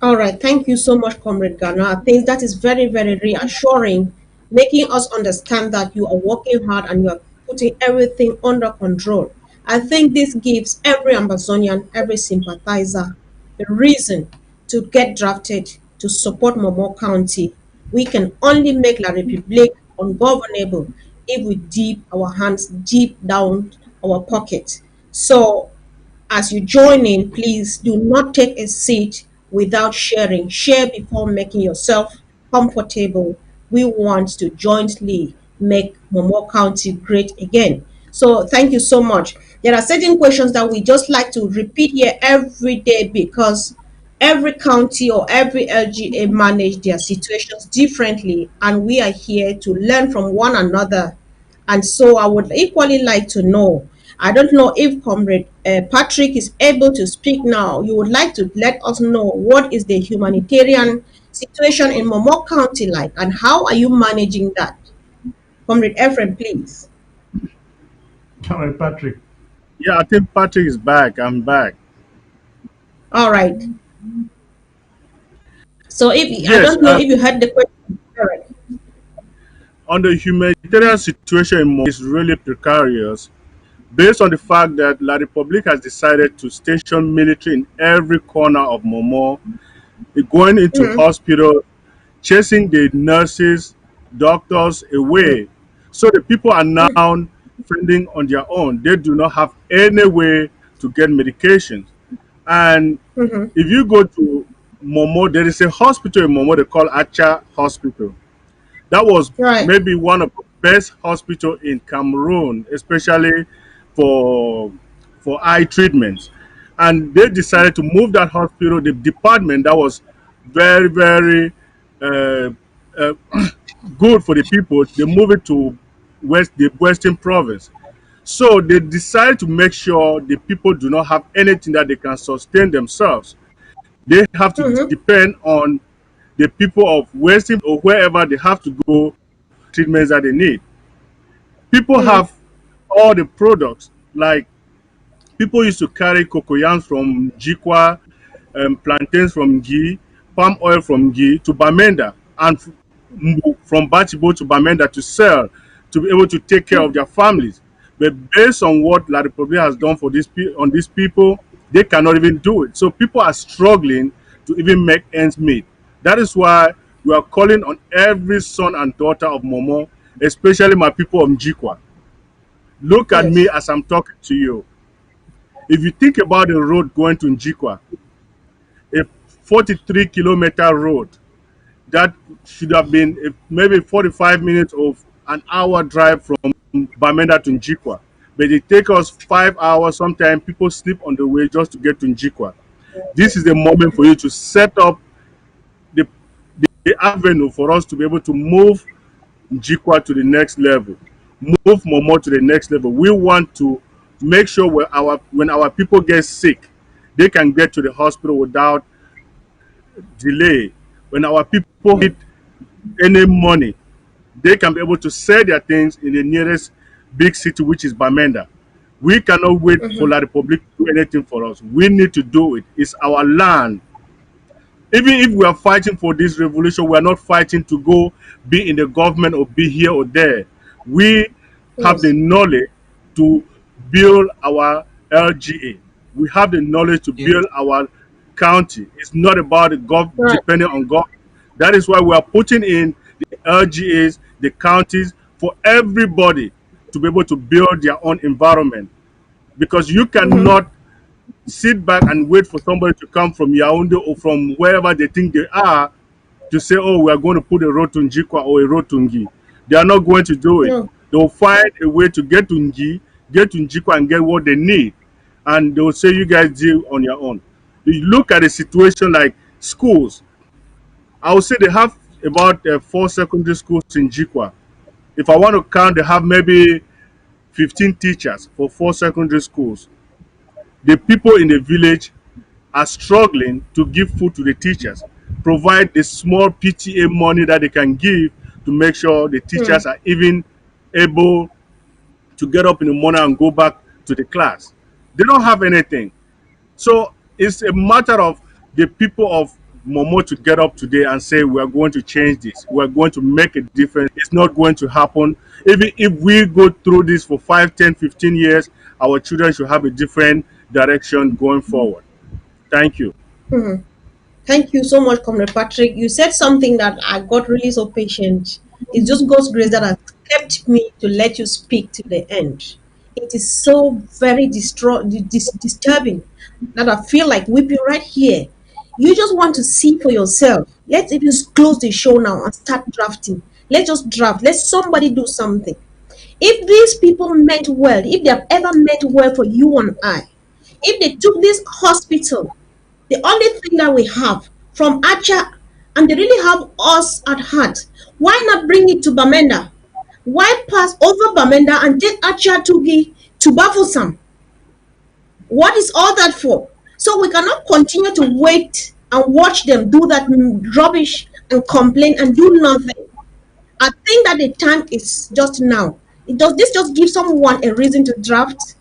All right. Thank you so much, Comrade Ghana. I think that is very, very reassuring, making us understand that you are working hard and you are putting everything under control. I think this gives every Amazonian, every sympathizer, a reason to get drafted to support Momo County. We can only make La Republique ungovernable if we dip our hands deep down our pocket. So as you join in, please do not take a seat without sharing. Share before making yourself comfortable. We want to jointly make Momo County great again. So thank you so much. There are certain questions that we just like to repeat here every day because every county or every LGA manage their situations differently, and we are here to learn from one another. And so I would equally like to know, I don't know if Comrade Patrick is able to speak now. You would like to let us know what is the humanitarian situation in Momo County like, and how are you managing that? Comrade Ephraim, please. All right, Patrick. Yeah, I think Patrick is back. I'm back. All right. So if I Yes, don't know if you heard the question. All right. on the humanitarian situation in Mali is really precarious based on the fact that La Republique has decided to station military in every corner of Momo, going into Mm-hmm. hospitals, chasing the nurses, doctors away. So the people are now fending on their own. They do not have any way to get medications. And Mm-hmm. if you go to Momo, there is a hospital in Momo they call Acha Hospital. That was Right. maybe one of the best hospital in Cameroon, especially for eye treatments. And they decided to move that hospital, the department that was very, very uh, uh, good for the people. They move it to the Western Province. So they decided to make sure the people do not have anything that they can sustain themselves. They have to Mm-hmm. depend on the people of Western or wherever they have to go treatments that they need. People Mm-hmm. have all the products like People used to carry cocoyams from Jikwa, plantains from Gi, palm oil from Gi to Bamenda, and from Bachibo to Bamenda to sell, to be able to take care of their families. But based on what La Republic has done for on these people, they cannot even do it. So people are struggling to even make ends meet. That is why we are calling on every son and daughter of Momo, especially my people of Njikwa. Look at me Yes. as I'm talking to you. If you think about the road going to Njikwa, a 43-kilometer road, that should have been maybe 45 minutes of an hour drive from Bamenda to Njikwa. But it takes us 5 hours. Sometimes people sleep on the way just to get to Njikwa. This is the moment for you to set up the, the avenue for us to be able to move Njikwa to the next level, move Momo to the next level. We want to make sure when our people get sick, they can get to the hospital without delay. When our people need any money, they can be able to sell their things in the nearest big city, which is Bamenda. We cannot wait for Mm-hmm. La Republic to do anything for us. We need to do it. It's our land. Even if we are fighting for this revolution, we are not fighting to go be in the government or be here or there. We have the Yes. knowledge to build our LGA. We have the knowledge to Yes. build our county. It's not about the Right. depending on government. That is why we are putting in the LGAs, the counties, for everybody to be able to build their own environment. Because you Mm-hmm. cannot sit back and wait for somebody to come from Yaoundé or from wherever they think they are to say, oh, we are going to put a road to Njikwa or a road to Ngi. They are not going to do it. No. They will find a way to get to Ngi, get to Njikwa and get what they need. And they will say, you guys deal on your own. You look at a situation like schools. I would say they have about 4 secondary schools in Njikwa. If I want to count, they have maybe 15 teachers for 4 secondary schools. The people in the village are struggling to give food to the teachers, provide the small PTA money that they can give to make sure the Mm. teachers are even able to get up in the morning and go back to the class. They don't have anything. So it's a matter of the people of Momo to get up today and say, we are going to change this. We are going to make a difference. It's not going to happen. Even if we go through this for 5, 10, 15 years, our children should have a different direction going forward. Thank you. Mm-hmm. Thank you so much, Comrade Patrick. You said something that I got really so patient. It's just God's grace that has kept me to let you speak to the end. It is so very disturbing that I feel like weeping right here. You just want to see for yourself. Let's even close the show now and start drafting. Let's just draft. Let somebody do something. If these people meant well, if they have ever meant well for you and I, if they took this hospital, the only thing that we have from Acha, and they really have us at heart, why not bring it to Bamenda? Why pass over Bamenda and take Acha to Bafusam? What is all that for? So we cannot continue to wait and watch them do that rubbish and complain and do nothing. I think that the time is just now. Does this just give someone a reason to draft?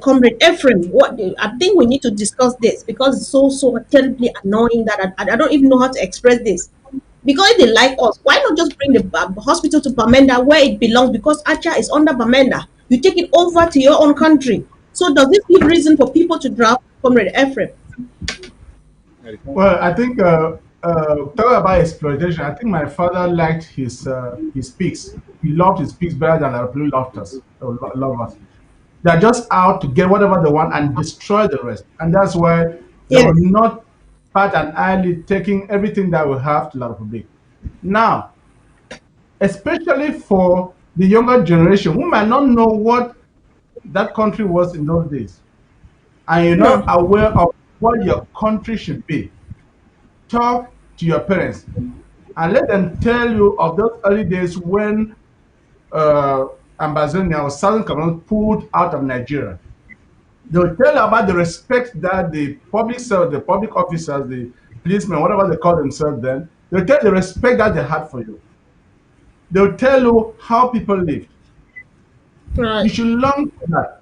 Comrade Ephraim, I think we need to discuss this because it's so terribly annoying that I don't even know how to express this. Because if they like us, why not just bring the hospital to Bamenda where it belongs? Because Acha is under Bamenda. You take it over to your own country. So does this give reason for people to draft, Comrade Ephraim? Well, I think talking about exploitation, I think my father liked his pigs. He loved his pigs better than our people loved us. Love us. They're just out to get whatever they want and destroy the rest. And that's why they will Yes. not pat an eyelid taking everything that we have to La Republic. Now, especially for the younger generation who might not know what that country was in those days, and you're not No. aware of what your country should be, talk to your parents and let them tell you of those early days when uh, Ambazonia or Southern Cameroon pulled out of Nigeria. They will tell you about the respect that the public servants, the public officers, the policemen, whatever they call themselves then, they'll tell the respect that they had for you. They'll tell you how people lived. You Right. should learn from that.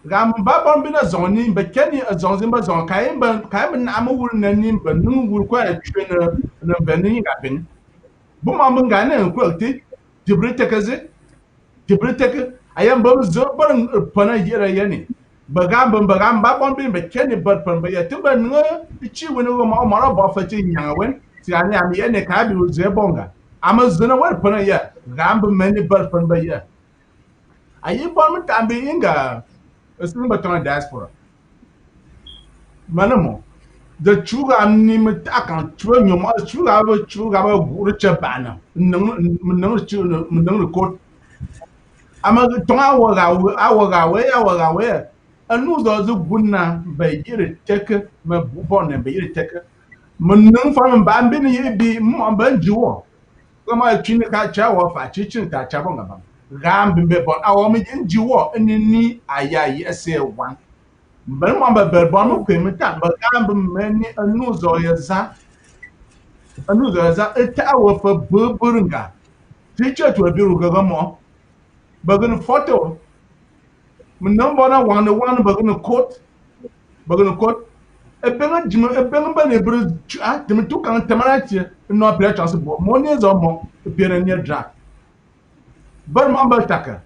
gam ba bon bina zoni be keni zonzi ba zon kai ben am wul na ni ben nu wul ko na twen na ben ni ga ben bu ma mun ga na ko ti tibrite kaze tibrite ayam ba zo ban pana yera yani bagam ba bon bin be keni bar pan ba ya tiba ngo chi woni go ma ra ba fa chi nyanga wen ti ani am ye ne ka bi zo bonga ama zona war pana ya gam ba meni bar pan ba ya ayi bon mi tambe inga esin ba tona diaspora manamo the chuga ni mi akan chuga nyoma chuga ba guru che bana nang chu nang ko ama tonga wa ga we anu do zu gunna ba yiri tek ma bu ne ba yiri tek mun nang fa mun ba mbin yi bi mo ban jiwo kuma chin ka cha wa fa chi chin ta cha bon ga ba gam be bon awo mi jiwo ni aya yi ese wan mbere mo ba ber bon mo kwemi ta ba gam be meni anu zo ya za eta wa fa buburunga ti che to biru ga mo ba gun photo mun nan bona wan ba gun coat e benga jima e benga ba ne bru a tim tu kan tamara ti no ple chance bo mo ne zo mo pe ne ne dra bar mo ba taka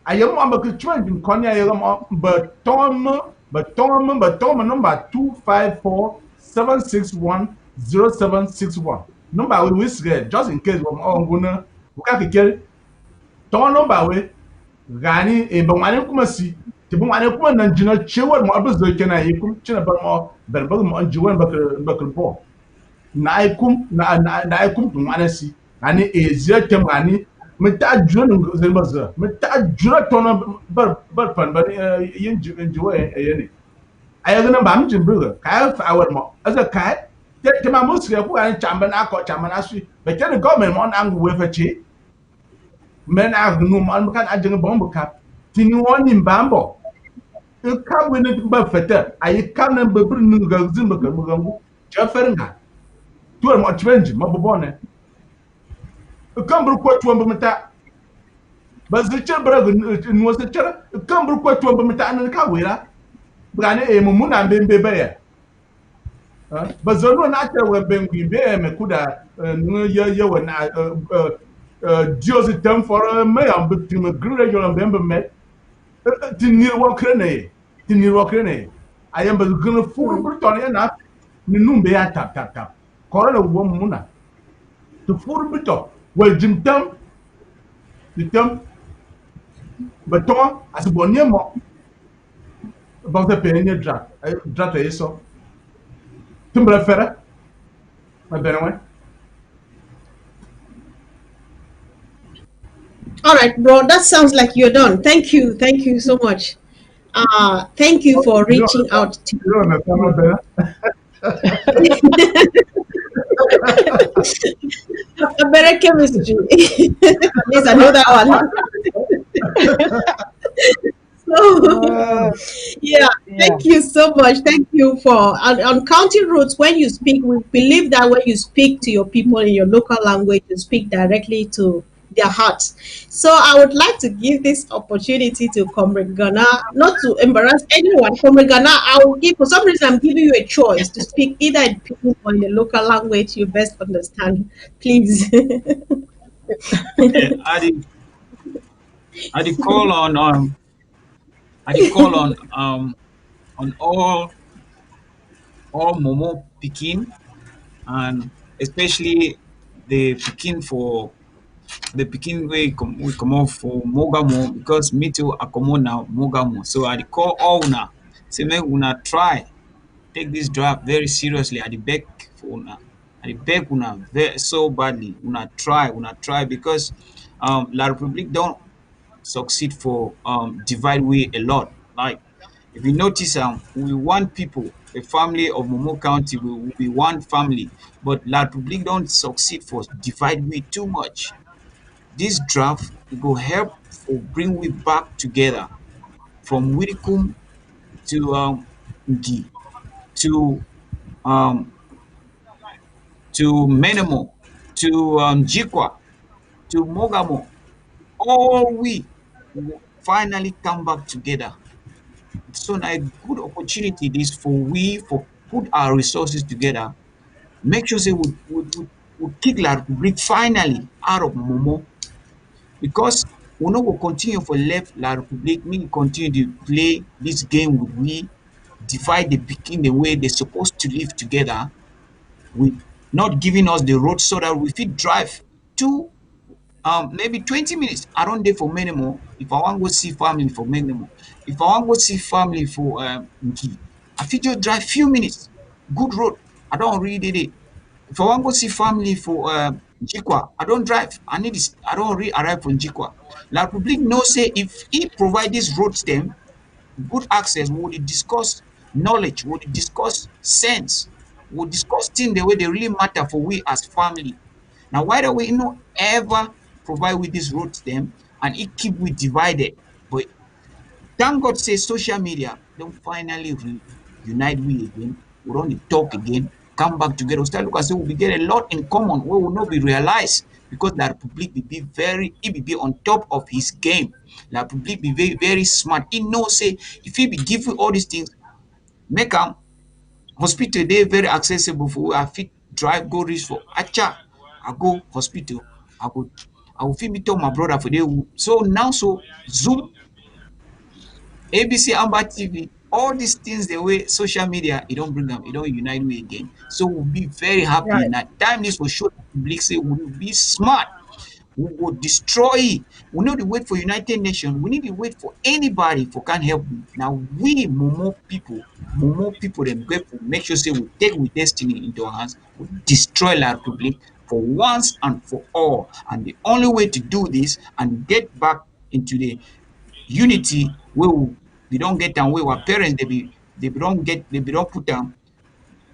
ayam mo ba ku chwan bin konya ya mo ba tom number 254 761 0761 number we wisge just in case we on guna we ka ke tom number we gani e ba wani kuma si ti ba wani kuma nan jina cewar mo abu zo kenan yi kuma cina bar mo bar mo an jiwan bakar bo na ai kum na ai kum tun wani si ani e ziyar tem gani mta juna zema za mta juna tono bar pan bar yin jiwa yani aya gana ba mjin buga ka fa awar mo aza ka te ma musu ya ku an chamba na ko chamba na su be ken government mo na ngu we fa chi men a nu mo kan ajin bomb ka tini woni mbambo ka we ne ba fete ayi kan na be bur nu ga zin ba ka mu gangu cha feringa tuwar mo change mo bobone kan bur ko tuwa mta ba zichir bra no zichir kan bur ko tuwa mta an ka wera brane e mu na mbembe ba ya ba zono na ta wa bengi be me kuda no ya wa na diozi tem for me am bitim gre yo mbembe me tinir wa krene ayam ba gna furu bur ton ya na ni numbe ya tap korona wo mu na to furu bito wal jimtam ditam baton asibonye mo ba ta pe ne dra ta eso tumbra fera ma benwe All right, bro. That sounds like you're done. Thank you. Thank you so much. Thank you for reaching out to you know ma ben a better chemistry. There's another one. So, yeah, Yeah. thank you so much. Thank you for on county roads. When you speak, we believe that when you speak to your people in your local language, you speak directly to their hearts. So, I would like to give this opportunity to Comrade Ghana, not to embarrass anyone. Comrade Ghana, I will give, for some reason, I'm giving you a choice to speak either in Pidgin or in the local language you best understand. Please. Yeah, I did call I did call on all Momo Pekin, and especially the Pekin for the Pekin we come off for Mogamo, because me too I come on now Mogamo. So I did call all una say make una try take this draft very seriously. I did beg for una. I did beg una very so badly. Una try because La Republique don't succeed for divide we a lot. Like if you notice, we want people, a family of Momo County, we be one family, but La Republique don't succeed for divide we too much. This draft will help for bring we back together from Wirikum to Ngi to um to Menemo to Jikwa to Mogamo. All we will finally come back together So now a good opportunity this for we for put our resources together, make sure say we kick La Republic finally out of Momo, because we no go continue for left La Republic, make continue to play this game with we, divide the pikin the way they supposed to live together, with not giving us the road so that we fit drive to maybe 20 minutes around there for minimum. If I want go see family for minimum, if I want go see family for Nki, I fit just drive few minutes, good road, I don't really dey. If I want go see family for Njikwa, I don't drive, I don't really arrive for Njikwa. La Republic know say if he provide this road stem good access, we will discuss knowledge, we will discuss sense, we will discuss things the way they really matter for we as family. Now, why do we not ever provide with this road them and it keep we divided? But thank God say social media don't finally unite we again. We don't talk again, come back together. We start look and say we get a lot in common where will not be realized because the Republic will be very, he will be on top of his game. La Republic be very, very smart. He knows say if he be give you all these things, make am hospital dey very accessible for where I fit drive go reach for Acha. I go hospital, I go fit meet up my brother for there. So now so Zoom, ABC Amber TV, all these things the way social media, it don't bring them, it don't unite me again. So we'll be very happy Right. in that time this will show the public say we will be smart. We will destroy. We need to wait for United Nations. We need to wait for anybody for can help we. Now we Momo people them grateful. Make sure say we take with destiny into our hands. We destroy La Republic for once and for all. And the only way to do this and get back into the unity where we don't get down where our parents they be don't put down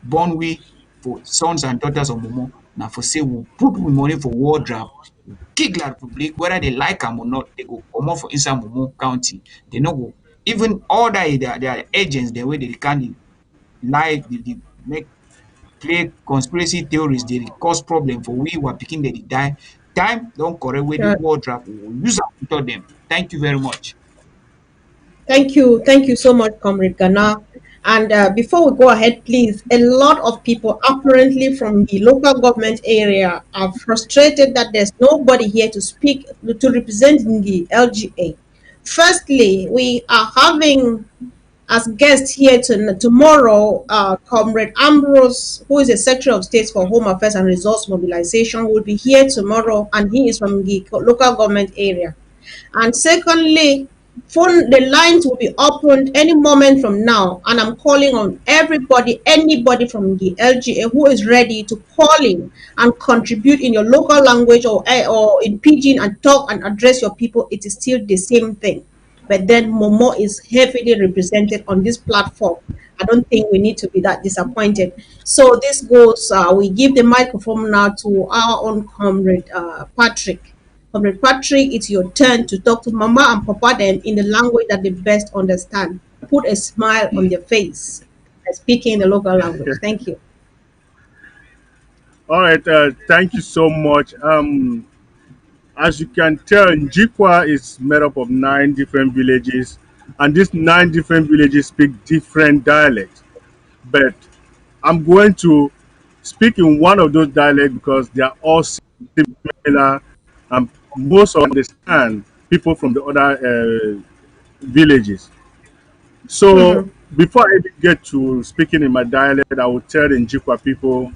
born we for sons and daughters of Momo. Now for say we put we money for war draft, kick La Republic, whether they like am or not, they go comot for inside Momo County. They no go even order their agents the way they can lie, they make play conspiracy theories, they cause problem for we were picking they die. Time don't correct where the Right. war draft we will use am to tell them. Thank you very much. Thank you so much, Comrade Ghana. And before we go ahead, please, a lot of people apparently from the local government area are frustrated that there's nobody here to speak to represent the LGA. Firstly, we are having as guest here tomorrow, Comrade Ambrose, who is a Secretary of State for Home Affairs and Resource Mobilization, will be here tomorrow, and he is from the local government area. And secondly, phone the lines will be opened any moment from now, and I'm calling on everybody, anybody from the LGA who is ready to call in and contribute in your local language or in pidgin and talk and address your people. It is still the same thing, but then Momo is heavily represented on this platform. I don't think we need to be that disappointed. So this goes, we give the microphone now to our own comrade Patrick. Comrade Patrick, it's your turn to talk to Mama and Papa them in the language that they best understand. Put a smile on their face by speaking in the local language. Thank you. All right, thank you so much. As you can tell, Njikwa is made up of 9 different villages, and these 9 different villages speak different dialects. But I'm going to speak in one of those dialects because they are all similar, and most of understand people from the other villages. So Mhm. before I even get to speaking in my dialect, I will tell the Njikwa people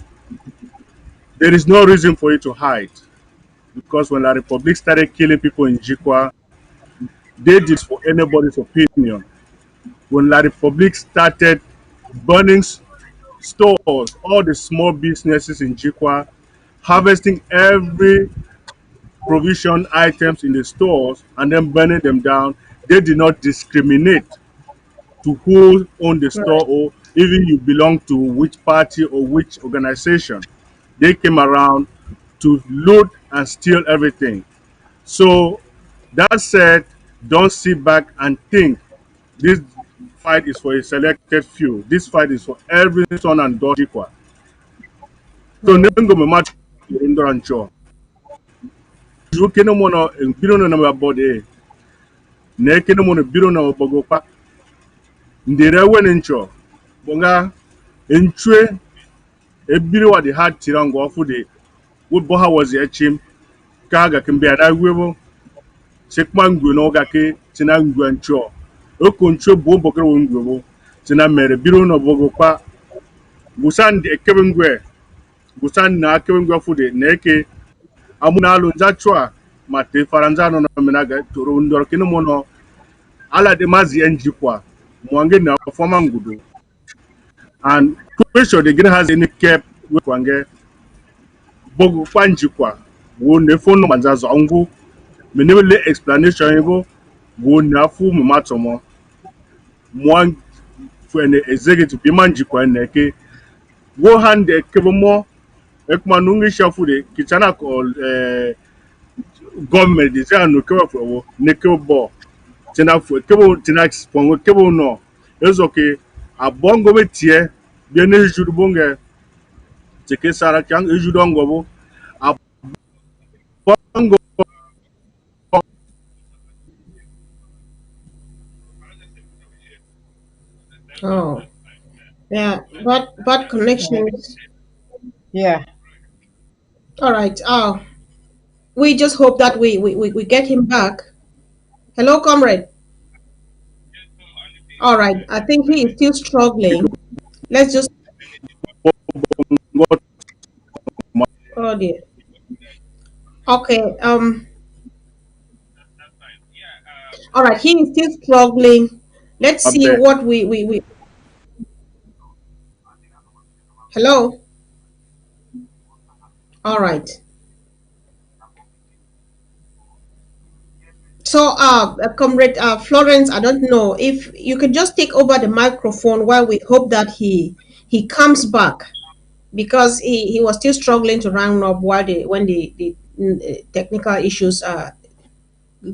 there is no reason for you to hide because when the Republic started killing people in Jikwa, they did for anybody's opinion. When La Republic started burning stores, all the small businesses in Jikwa, harvesting every provision items in the stores and then burning them down, they did not discriminate to who owned the store Right. or even you belong to which party or which organization. They came around to loot and steal everything. So that said, don't sit back and think this fight is for a selected few. This fight is for every son and daughter equal. So Mm. nengo me match rancho. You kene mono biro na body. Ne kene mono biro na bogo pa. ndere wen ncho bonga enchwe ebiri wa de hat tirango ofu de wo bo ha was yachim ka ga kimbe ada webo sekma ngwe no ga ke tina ngwe ncho oko ncho bo bo kro ngwe bo tina mere biro no bogo kwa gusan de kebe ngwe gusan na kebe ngwe fu de neke amuna alu nza chwa mate faranza no no menaga toro ndor kino mono ala de mazi enjikwa mwange na forma ngudu and question the gina has any cap we kwange bogu kwanjikwa wo ne fono manza zongu menele explanation yego wo na fu mu matomo mwan fene executive bi manjikwa neke wo hande kebomo ekma nungi shafu de kichana ko government de say no kebo for wo ne kebo tina fu kebo tina pongo kebo no ezoke abongo betie bien ne judu bonge teke sara kyang ejudu ngobo abongo Oh, yeah, bad connections. Yeah. All right. We just hope that we get him back. Hello, comrade. All right. I think he is still struggling. Let's just. Oh dear. Okay. All right. He is still struggling. Let's see mabe what we. Hello. All right. So, comrade Florence, I don't know if you can just take over the microphone while we hope that he comes back, because he was still struggling to round up while the technical issues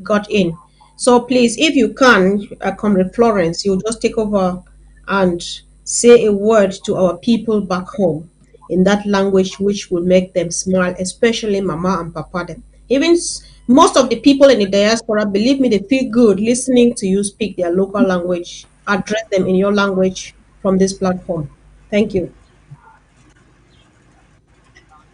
got in. So please, if you can, Comrade Florence, you just take over and say a word to our people back home in that language which will make them smile, especially Mama and Papa. Them. Even most of the people in the diaspora, believe me, they feel good listening to you speak their local language. Address them in your language from this platform. Thank you.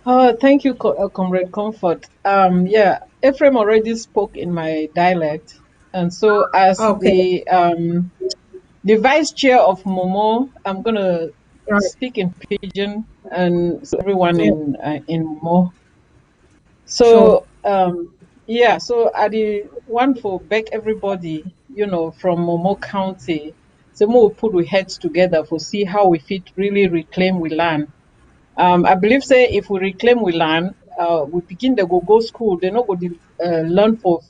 Thank you, Comrade Comfort. Yeah, Ephraim already spoke in my dialect, and so as Okay, the vice chair of MOMO, I'm gonna right. speak in pidgin, and so everyone Yeah, in MOMO. sure. So yeah, so I the one for back everybody, from MOMO County. So we'll put our heads together for see how we fit really reclaim we land. I believe say if we reclaim we land, we begin the go school. They not go learn for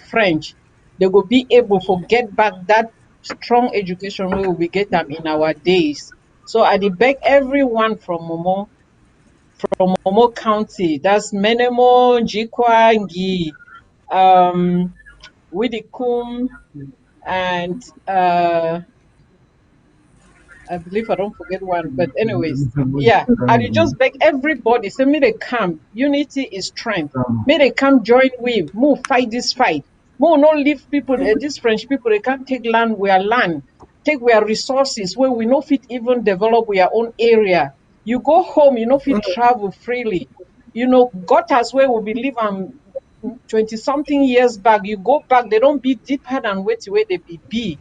French. They go be able to get back that strong education where we get them in our days. So I dey beg everyone from Momo County. That's Menemo, Jikwa, Ngi, um, Widikum, and I believe I don't forget one, but anyways, yeah, I will just beg everybody. Say, may they come. Unity is strength. May they come join we. Move fight this fight. Move not leave people. These French people they can't take land. We are land. Take our resources where we no fit even develop our own area. You go home, you know fit travel freely. Gutters where we believe 20 something years back. You go back, they don't be deeper than where they be.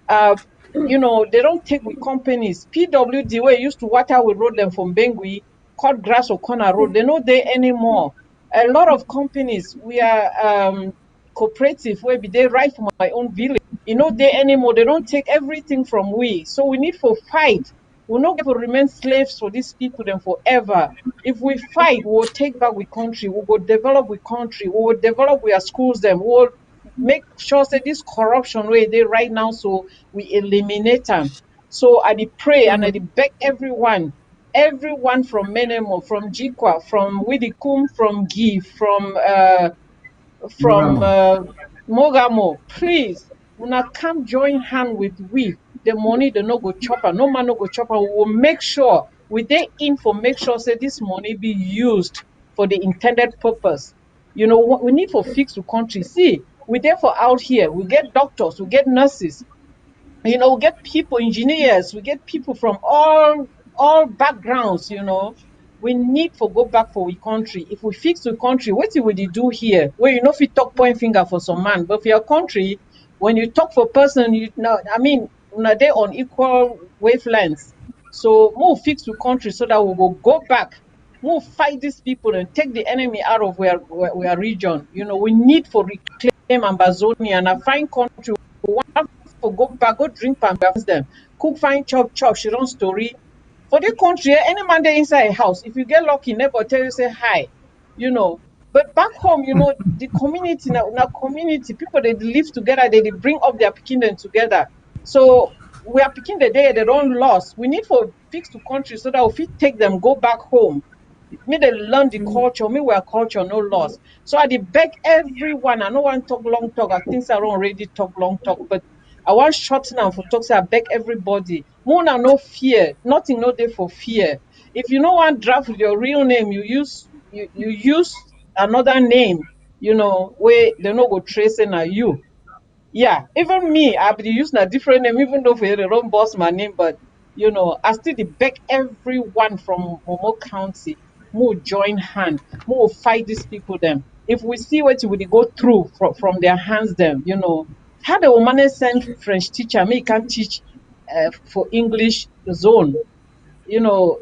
Uh, they don't take with companies. PWD, where used to water we road them from Bengui, cut grass or corner road, they not there anymore. A lot of companies, we are cooperative, where be they right from my own village. There anymore. They don't take everything from we. So we need for fight. We're not going to remain slaves for these people then forever. If we fight, we'll take back we country, we will develop we country, we will develop our schools them, we will make sure that this corruption where they right now, so we eliminate them. So I did pray and I did beg everyone from Menemo, from Jikwa, from Widikum, from Give, from Mogamo. Mogamo, please, una come join hand with we. The money the no go chopper, no man no go chopper. We will make sure we they in for make sure say this money be used for the intended purpose. What we need for fix the country. See, we therefore out here, we get doctors, we get nurses. We get people, engineers, we get people from all backgrounds. We need for go back for we country. If we fix the country, what would you do here? Where if you talk point finger for some man, but for your country, when you talk for person, you know, I mean, they on equal wavelengths. So move fix the country so that we will go back. Move fight these people and take the enemy out of where region. We need for reclaim Amazonia and a fine country. We want for go back, go drink and them. Cook fine chop, she run story. For the country, any man there inside a house, if you get lucky, neighbor tell you say hi, you know. But back home, the community, now community, people they live together, they bring up their kingdom together. So we are picking the day they don't lost. We need for fix the country so that if we take them, go back home. May they learn the culture, may we are culture no loss. So I did beg everyone. I don't want to talk long talk. I think I don't already talk long talk, but I want short now for talk. Say I beg everybody. Mona no fear. Nothing no day for fear. If you know one draft with your real name, you use another name, where they no go tracing at you. Yeah, even me, I be using a different name, even though they don't boss my name, but I still dey beg everyone from Momo County, more join hand, more fight these people them. If we see what we dey go through from their hands them, how the woman send French teacher, me can teach for English zone, you know,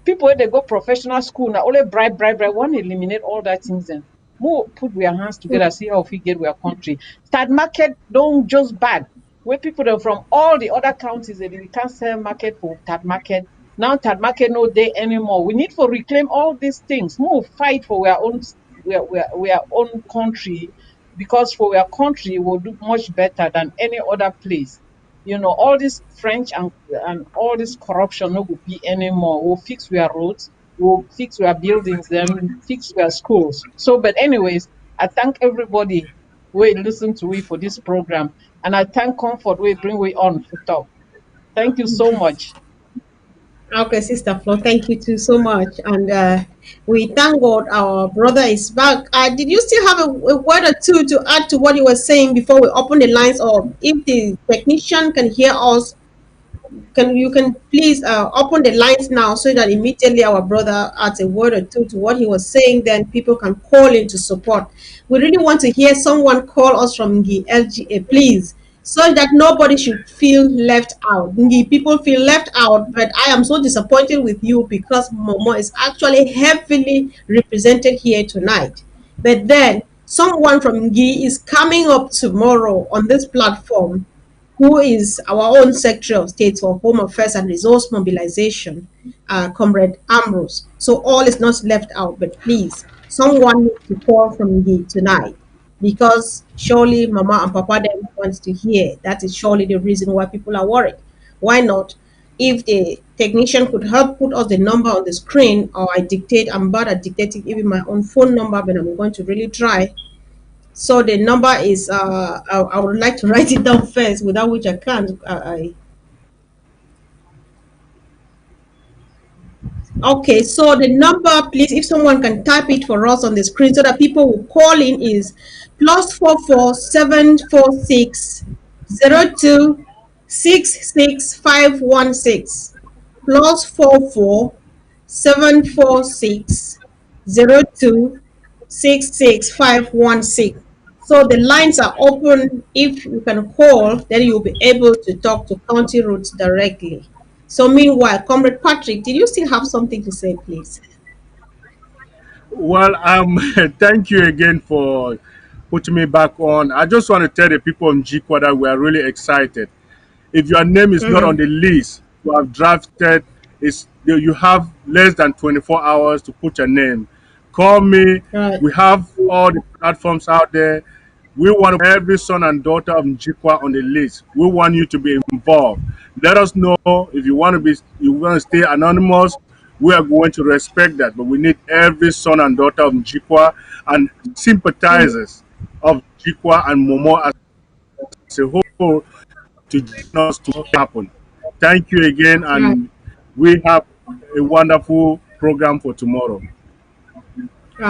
people when they go professional school now only bribe want to eliminate all that things then more put their hands together see how we get our country start market don't just bad where people are from all the other counties they can't sell market for that market now that market no day anymore we need to reclaim all these things more fight for our own our own country because for our country will do much better than any other place all this French and all this corruption no go be anymore. We'll fix our roads, we'll fix our buildings, then fix our schools. So, but anyways, I thank everybody who listen to me for this program, and I thank Comfort we bring we on for talk. Thank you so much. Okay, Sister Flo, thank you too so much. And we thank God our brother is back. Did you still have a word or two to add to what you were saying before we open the lines? Or if the technician can hear us, can please open the lines now so that immediately our brother adds a word or two to what he was saying, then people can call in to support. We really want to hear someone call us from the LGA, please, so that nobody should feel left out. Ngi people feel left out, but I am so disappointed with you because Momo is actually heavily represented here tonight. But then someone from Ngi is coming up tomorrow on this platform who is our own Secretary of State for Home Affairs and Resource Mobilization, Comrade Ambrose. So all is not left out, but please, someone needs to call from me tonight because surely Mama and Papa then wants to hear. That is surely the reason why people are worried. Why not? If the technician could help put us the number on the screen, or I'm bad at dictating even my own phone number, but I'm going to really try. So the number is I would like to write it down first, without which I can't. Okay, so the number, please, if someone can type it for us on the screen so that people will call in, is +44 746 02 66516. +44 746 02 66516. So the lines are open. If you can call, then you'll be able to talk to County Roads directly. So meanwhile, Comrade Patrick, did you still have something to say, please? Well, thank you again for putting me back on. I just want to tell the people in Jikwa that we are really excited. If your name is not on Mm-hmm. the list you have drafted, you have less than 24 hours to put your name. Call me. Right. We have all the platforms out there. We want every son and daughter of Njikwa on the list. We want you to be involved. Let us know if you want to stay anonymous. We are going to respect that, but we need every son and daughter of Njikwa and Mm-hmm. sympathizers of Njikwa and Momo as a whole to join us to make it happen. Thank you again, Right. and we have a wonderful program for tomorrow.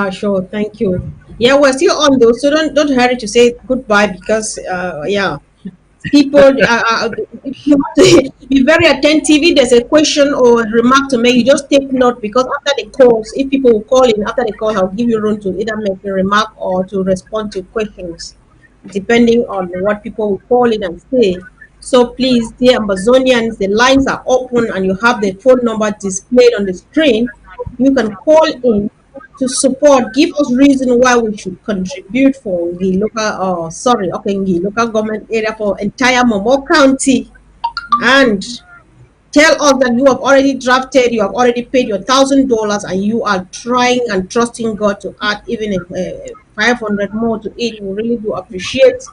Sure. Thank you. Yeah, we're still on though, so don't hurry to say goodbye because yeah. People, you have to be very attentive. If there's a question or a remark to make, you just take note, because after the calls, if people will call in after the call, I'll give you room to either make a remark or to respond to questions, depending on what people will call in and say. So please, dear Amazonians, the lines are open and you have the phone number displayed on the screen. You can call in to support, give us reason why we should contribute for the local, sorry, okay, the local government area for entire Momo County, and tell us that you have already drafted, you have already paid your $1,000, and you are trying and trusting God to add even a 500 more to it. We really do appreciate.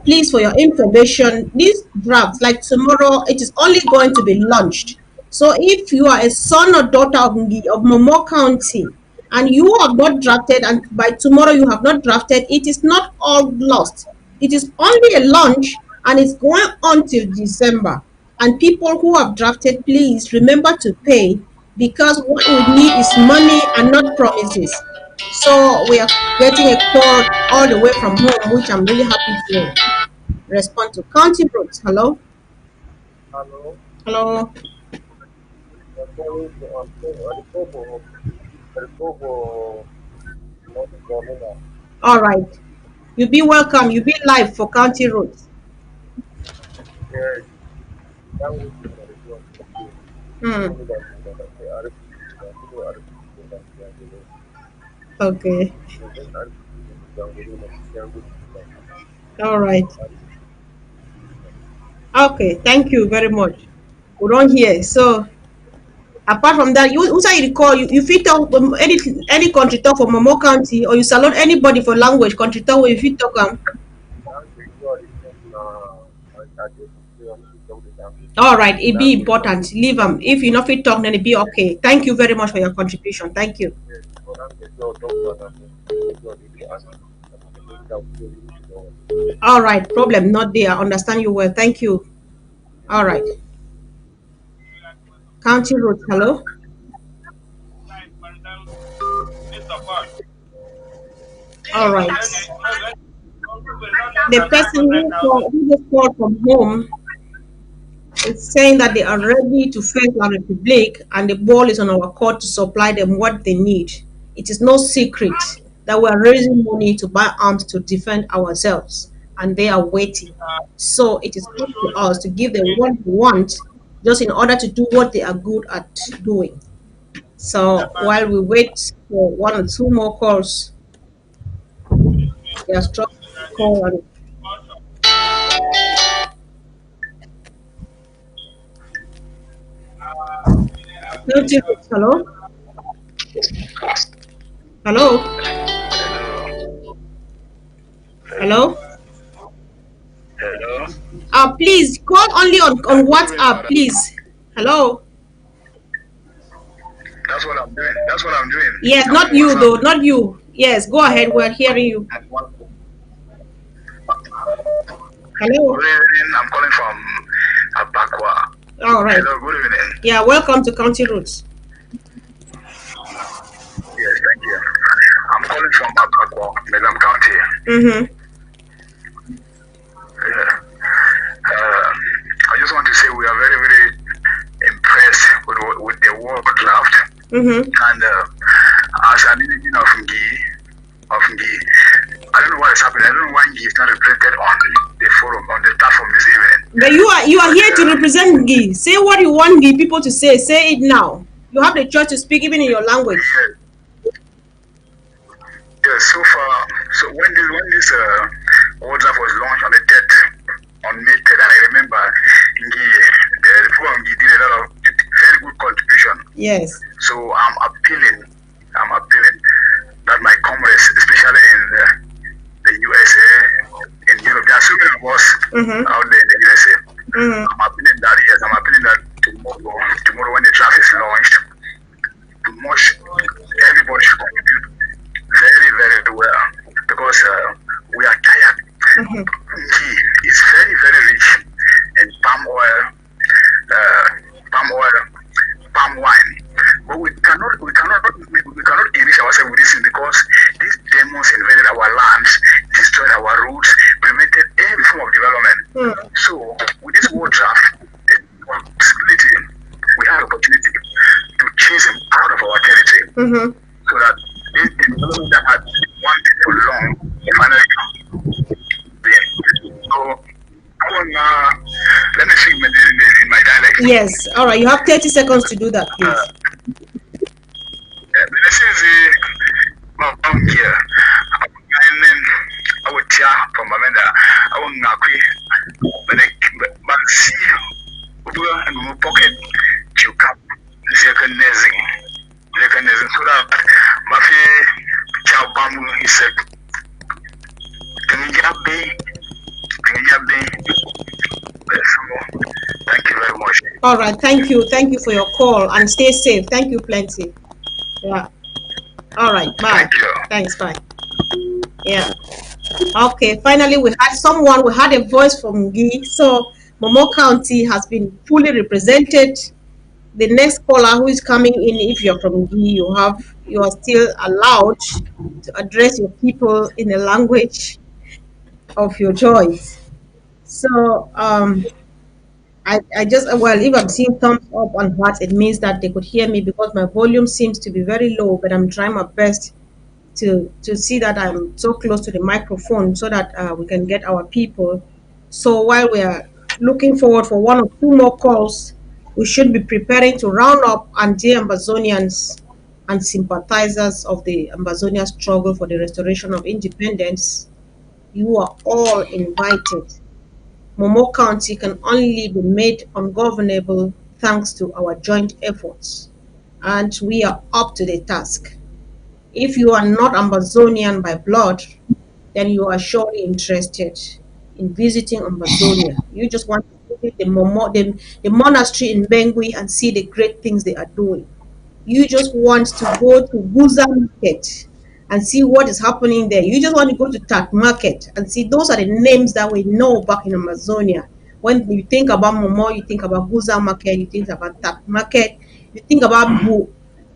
Please, for your information, these drafts, like tomorrow, it is only going to be launched. So if you are a son or daughter of Momo County and you have not drafted, and by tomorrow you have not drafted, it is not all lost. It is only a launch, and it's going on till December. And people who have drafted, please remember to pay, because what we need is money and not promises. So we are getting a call all the way from home, which I'm really happy to respond to. County Roads, hello? Hello, Hello? I'm calling from Aripobo, North Carolina. All right. You be welcome. You be live for County Roads. Yes, that was the one. Hmm. Only that Aripobo, Okay. All right. Okay. Thank you very much. We don't hear. So apart from that, you who say you call, you fit talk any country talk for Momo County, or you salute anybody for language country talk where you fit talk all right, it be important. Leave them. If you not fit talk, then it be okay. Thank you very much for your contribution. Thank you. All right, problem not there. I understand you well. Thank you. All right. County Road, hello. All right. The person who just called from home is saying that they are ready to face La Republic, and the ball is on our court to supply them what they need. It is no secret that we are raising money to buy arms to defend ourselves, and they are waiting. So it is up to us to give them what they want, just in order to do what they are good at doing. So while we wait for one or two more calls, they are struggling to call. And hello, hello, hello. Hello. Please call only on WhatsApp, please. Hello. That's what I'm doing. That's what I'm doing. Yes, I'm not on you though, WhatsApp. not you. Yes, go ahead. We're hearing you. Hello. Good evening. I'm calling from Apakwa. All right. Hello, good evening. Yeah, welcome to County Roads. Yes, thank you. I'm calling from Apakwa, Megam County. Mm-hmm. Yeah. I just want to say we are very, very impressed with the work draft. Mm-hmm. And as an individual of Ngi, I don't know what is happening. I don't know why Ngi is not represented on the forum, on the platform this evening. But you are here to represent Gi. Say what you want Gi people to say. Say it now. You have the choice to speak even in your language. Yes, so far, so when this world draft was launched on the 3rd, on May 3rd, and I remember Ngi, the forum Ngi did a lot of very good contribution. Yes. So I'm appealing that my comrades, especially in the USA, in Europe, there are so many of us out there in the USA. Mm-hmm. I'm appealing that tomorrow when the draft is launched, everybody should contribute very, very well, because we are tired. Ghee is very, very rich in palm oil, palm wine. But we cannot enrich ourselves with this because these demons invaded our lands, destroyed our roots, prevented every form of development. Mm. So with this war draft, the possibility we have opportunity to chase him out of our territory Mm-hmm. so that this development that had been wanted for long finally comes in. So I want let me see in my dialect. Yes. All right. You have 30 seconds to do that, please. This is a here. I would tear from Amanda. I won't knock but see and my pocket to cap recognizing so that Mafi Chow Bamu he said can you be thank you very much. All right. Thank you. Thank you for your call and stay safe. Thank you plenty. Yeah. All right. Bye. Thank you. Thanks. Bye. Yeah. Okay. Finally, we had someone. We had a voice from Gi. So Momo County has been fully represented. The next caller who is coming in, if you're from Gi, you are still allowed to address your people in a language of your choice. So I just well, if I'm seeing thumbs up on hearts, it means that they could hear me because my volume seems to be very low, but I'm trying my best to see that I'm so close to the microphone so that we can get our people. So while we are looking forward for one or two more calls, we should be preparing to round up anti-Ambazonians and sympathizers of the Ambazonia struggle for the restoration of independence. You are all invited. Momo County can only be made ungovernable thanks to our joint efforts, and we are up to the task. If you are not Ambazonian by blood, then you are surely interested in visiting Ambazonia. You just want to visit the monastery in Bengui and see the great things they are doing. You just want to go to Guza Market and see what is happening there. You just want to go to Tak Market and see those are the names that we know back in Amazonia. When you think about Momo, you think about Guza Market, you think about Tak Market, you think about Bu,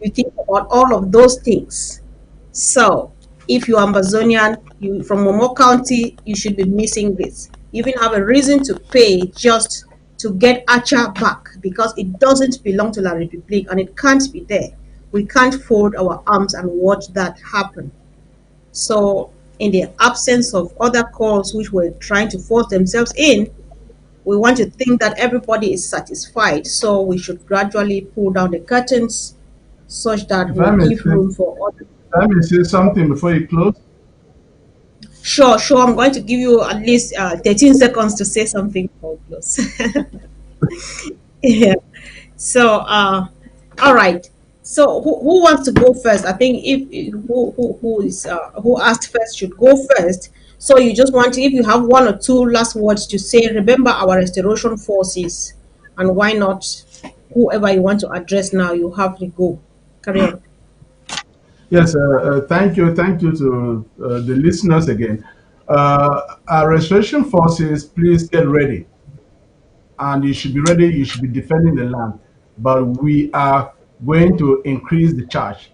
you think about all of those things. So, if you're Amazonian, you from Momo County, you should be missing this. You even have a reason to pay just to get Acha back because it doesn't belong to La Republique and it can't be there. We can't fold our arms and watch that happen. So, in the absence of other calls which were trying to force themselves in, we want to think that everybody is satisfied. So, we should gradually pull down the curtains such that If I we'll may give say, room for others. if I may say something before you close. Sure, sure. I'm going to give you at least 13 seconds to say something for close. Yeah. So, all right. So, who wants to go first? I think if who asked first should go first. So, you just want to, if you have one or two last words to say, remember our restoration forces, and why not whoever you want to address now, you have to go. Carry on. Yes, thank you to the listeners again. Our restoration forces, please get ready, and you should be ready. You should be defending the land, but we are going to increase the charge.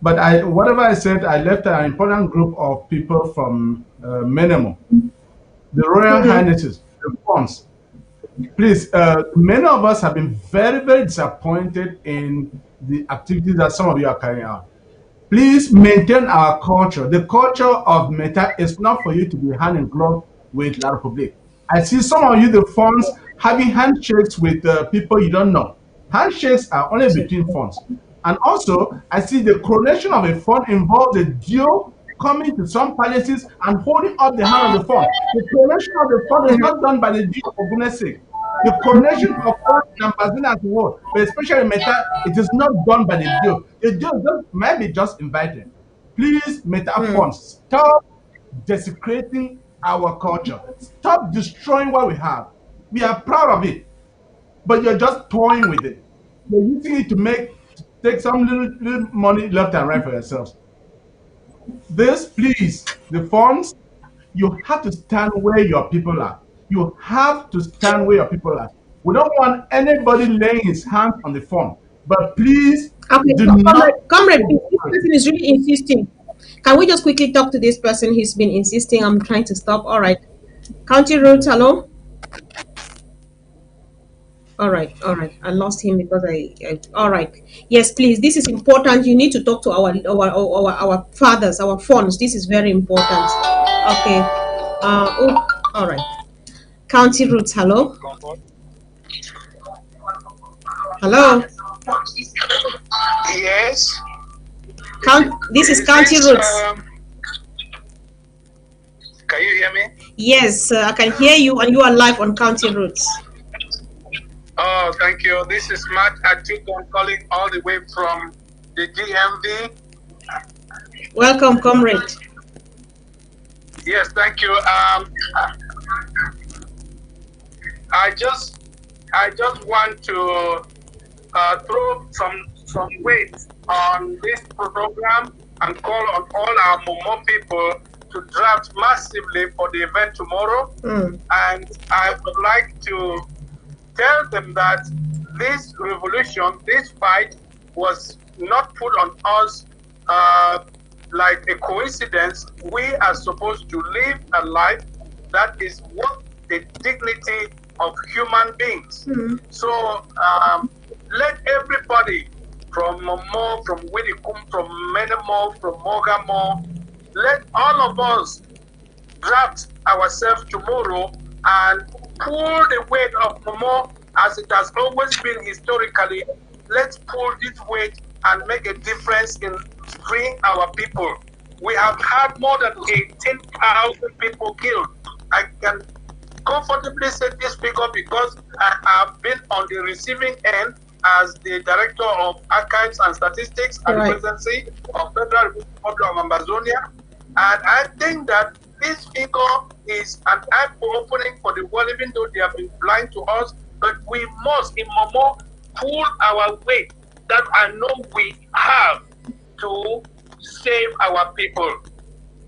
But whatever I said, I left an important group of people from Menemo, the Royal Mm-hmm. Highnesses, the Fonts. Please, many of us have been very, very disappointed in the activities that some of you are carrying out. Please maintain our culture. The culture of Meta is not for you to be hand in glove with La Republique. I see some of you, the funds, having handshakes with people you don't know. Handshakes are only between funds. And also, I see the coronation of a fund involves a duo coming to some palaces and holding up the hand of the fund. The coronation of the fund is not done by the duo, for goodness sake. The coronation of all Ambazina as a whole, but especially Meta, it is not done by the Dio. The Dio just might be just invited. Please, Meta Mm. funds, stop desecrating our culture. Stop destroying what we have. We are proud of it, but you're just toying with it. You're using it to take some little money left and right for yourselves. This, please, the funds, you have to stand where your people are. You have to stand where your people are. We don't want anybody laying his hands on the phone. But please Okay, do not comrade, take please, this part. person is really insisting. Can we just quickly talk to this person? He's been insisting. I'm trying to stop. All right. County roads, hello? All right, all right. I lost him because all right. Yes, please. This is important. You need to talk to our fathers, our funds. This is very important. Okay. Oh, all right. County roots. Hello. Hello. Yes. This is Is county this, roots. Can you hear me? Yes, I can hear you, and you are live on county roots. Oh, thank you. This is Matt Atiku. I'm calling all the way from the DMV. Welcome, comrade. Yes, thank you. I just want to throw some weight on this program and call on all our Momo people to draft massively for the event tomorrow. And I would like to tell them that this revolution, this fight, was not put on us like a coincidence. We are supposed to live a life that is worth the dignity of human beings. So let everybody from Momo, from Widikum, from Menemo, from Mogamo, let all of us draft ourselves tomorrow and pull the weight of Momo as it has always been historically. Let's pull this weight and make a difference in freeing our people. We have had more than 18,000 people killed. I can comfortably say this figure because I have been on the receiving end as the Director of Archives and Statistics at the Presidency of Federal Republic of Amazonia. And I think that this figure is an eye-opening for the world, even though they have been blind to us. But we must, in Momo, pull our weight that I know we have to save our people.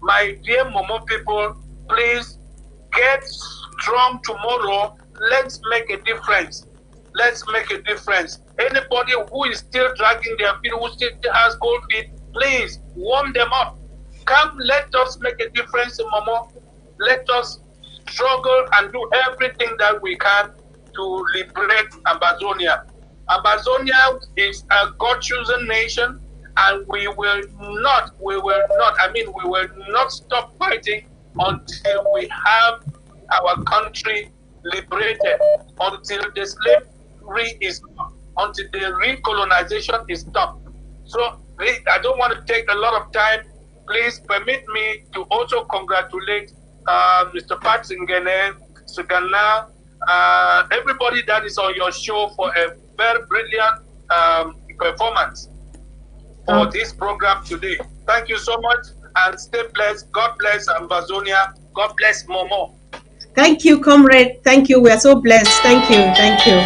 My dear Momo people, please get strong tomorrow. Let's make a difference. Let's make a difference. Anybody who is still dragging their feet, who still has cold feet, please warm them up. Come, let us make a difference in Momo. Let us struggle and do everything that we can to liberate Amazonia. Amazonia is a God-chosen nation, and we will not stop fighting until we have our country liberated, until the slavery is stopped, until the recolonization is stopped. So I don't want to take a lot of time. Please permit me to also congratulate Mr. Pat Singene, Sugana, everybody that is on your show for a very brilliant performance for this program today. Thank you so much and stay blessed. God bless Amazonia. God bless Momo. Thank you, comrade. Thank you. We are so blessed. Thank you. Thank you.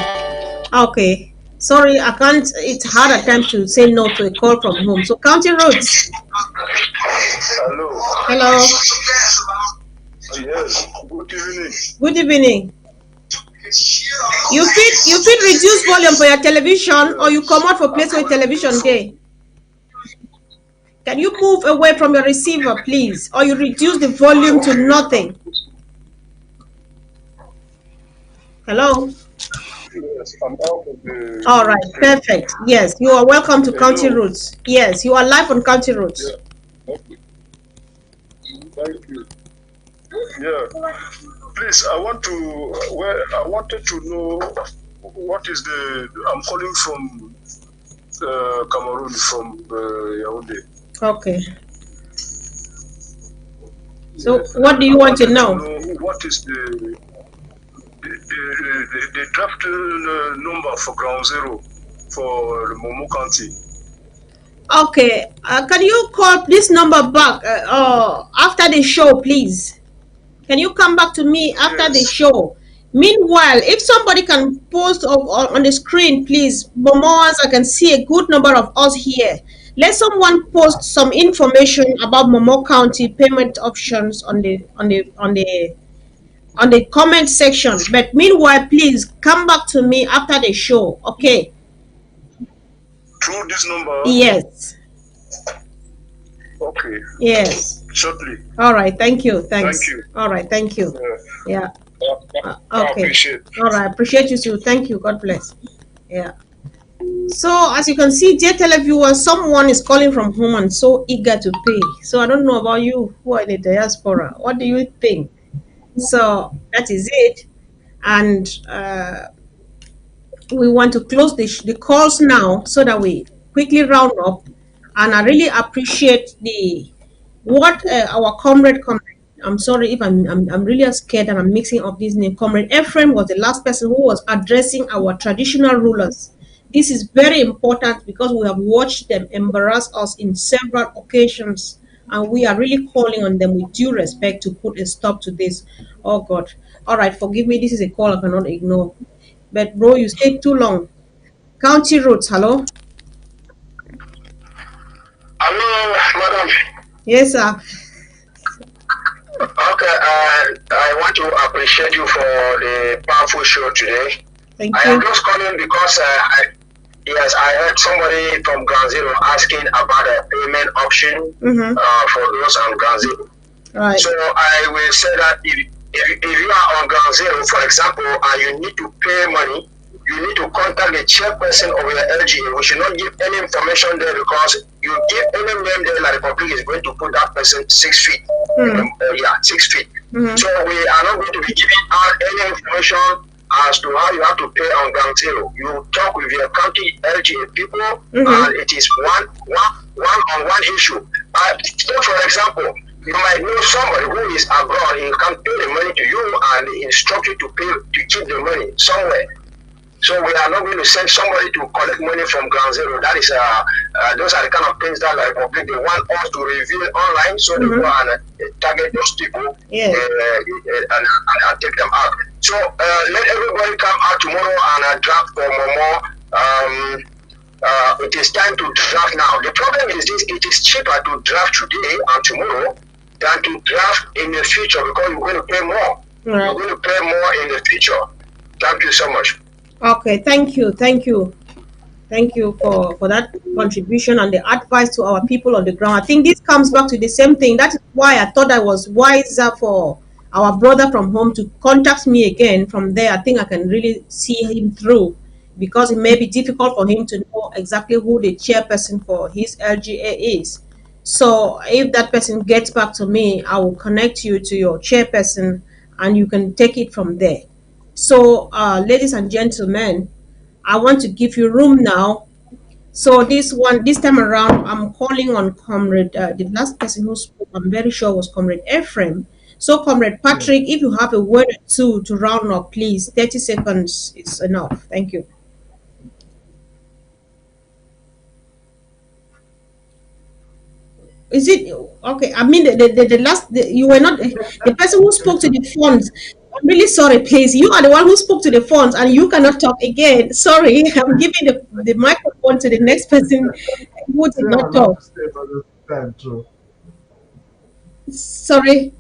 Okay. Sorry, I can't. It's hard at times to say no to a call from home. So, County Roads. Hello. Hello. Yes. Good evening. Good evening. You fit reduce volume for your television, or you come out for place where television day. Can you move away from your receiver, please, or you reduce the volume to nothing? Hello. Yes, I'm out of the. All right, perfect. Yes, you are welcome to County Roots. Yes, you are live on County Roots. Yeah. Okay. Thank you. Yeah. Please, I wanted to know what is the. I'm calling from Cameroon, from Yaoundé. Okay. So, what do you want to know? What is the draft number for ground zero for Momo County? Okay, can you call this number back after the show, please? Can you come back to me after the show? Meanwhile, if somebody can post on the screen, please, Momoans, I can see a good number of us here. Let someone post some information about Momo County payment options on the comment section. But meanwhile, please come back to me after the show, okay? Through this number? Yes. Okay. Yes. Shortly. All right. Thank you. Thanks. Thank you. All right. Thank you. Yeah. I Okay. appreciate. All right. Appreciate you too. Thank you. God bless. Yeah. So as you can see, dear televiewers, someone is calling from home and so eager to pay. So I don't know about you who are in the diaspora. What do you think? So that is it. And we want to close the calls now so that we quickly round up. And I really appreciate the what our comrade. I'm sorry if I'm really scared and I'm mixing up this name. Comrade Ephraim was the last person who was addressing our traditional rulers. This is very important because we have watched them embarrass us in several occasions, and we are really calling on them with due respect to put a stop to this. Oh God! All right, forgive me. This is a call I cannot ignore. But bro, you stayed too long. County roads, hello? Hello, madam. Yes, sir. Okay, I want to appreciate you for the powerful show today. Thank I am you. just calling because yes, I heard somebody from Ground Zero asking about a payment option Mm-hmm. for those on Ground Zero. Right. So I will say that if you are on Ground Zero, for example, and you need to pay money, you need to contact the chairperson of your LGA. We should not give any information there because you give any name there, like the public is going to put that person 6 feet. Mm-hmm. Yeah, 6 feet. Mm-hmm. So we are not going to be giving out any information as to how you have to pay on Ground Zero. You talk with your county LGA people, Mm-hmm. and it is one-on-one issue. So, for example, you might know somebody who is abroad. He can pay the money to you, and they instruct you to pay to keep the money somewhere. So we are not going to send somebody to collect money from Ground Zero. That is, those are the kind of things that like public they want us to reveal online, so they go Mm-hmm. and target those people Yeah. and take them out. So let everybody come out tomorrow and draft for Momo. It is time to draft now. The problem is this: it is cheaper to draft today and tomorrow than to draft in the future because you're going to pay more. All You're right. going to pay more in the future. Thank you so much. Okay. Thank you. Thank you. Thank you for that contribution and the advice to our people on the ground. I think this comes back to the same thing. That is why I thought I was wiser for our brother from home to contact me again. From there, I think I can really see him through because it may be difficult for him to know exactly who the chairperson for his LGA is. So if that person gets back to me, I will connect you to your chairperson and you can take it from there. So, ladies and gentlemen, I want to give you room now. So this time around, I'm calling on Comrade. The last person who spoke, I'm very sure was Comrade Ephraim. So, Comrade Yeah. Patrick, if you have a word or two to round up, please. 30 seconds is enough. Thank you. Is it okay? I mean, the last you were not the person who spoke to the phones. I'm really sorry, please. You are the one who spoke to the phones, and you cannot talk again. Sorry, I'm giving the microphone to the next person who Say did I'm not allowed talk. to stay for this time too. Sorry.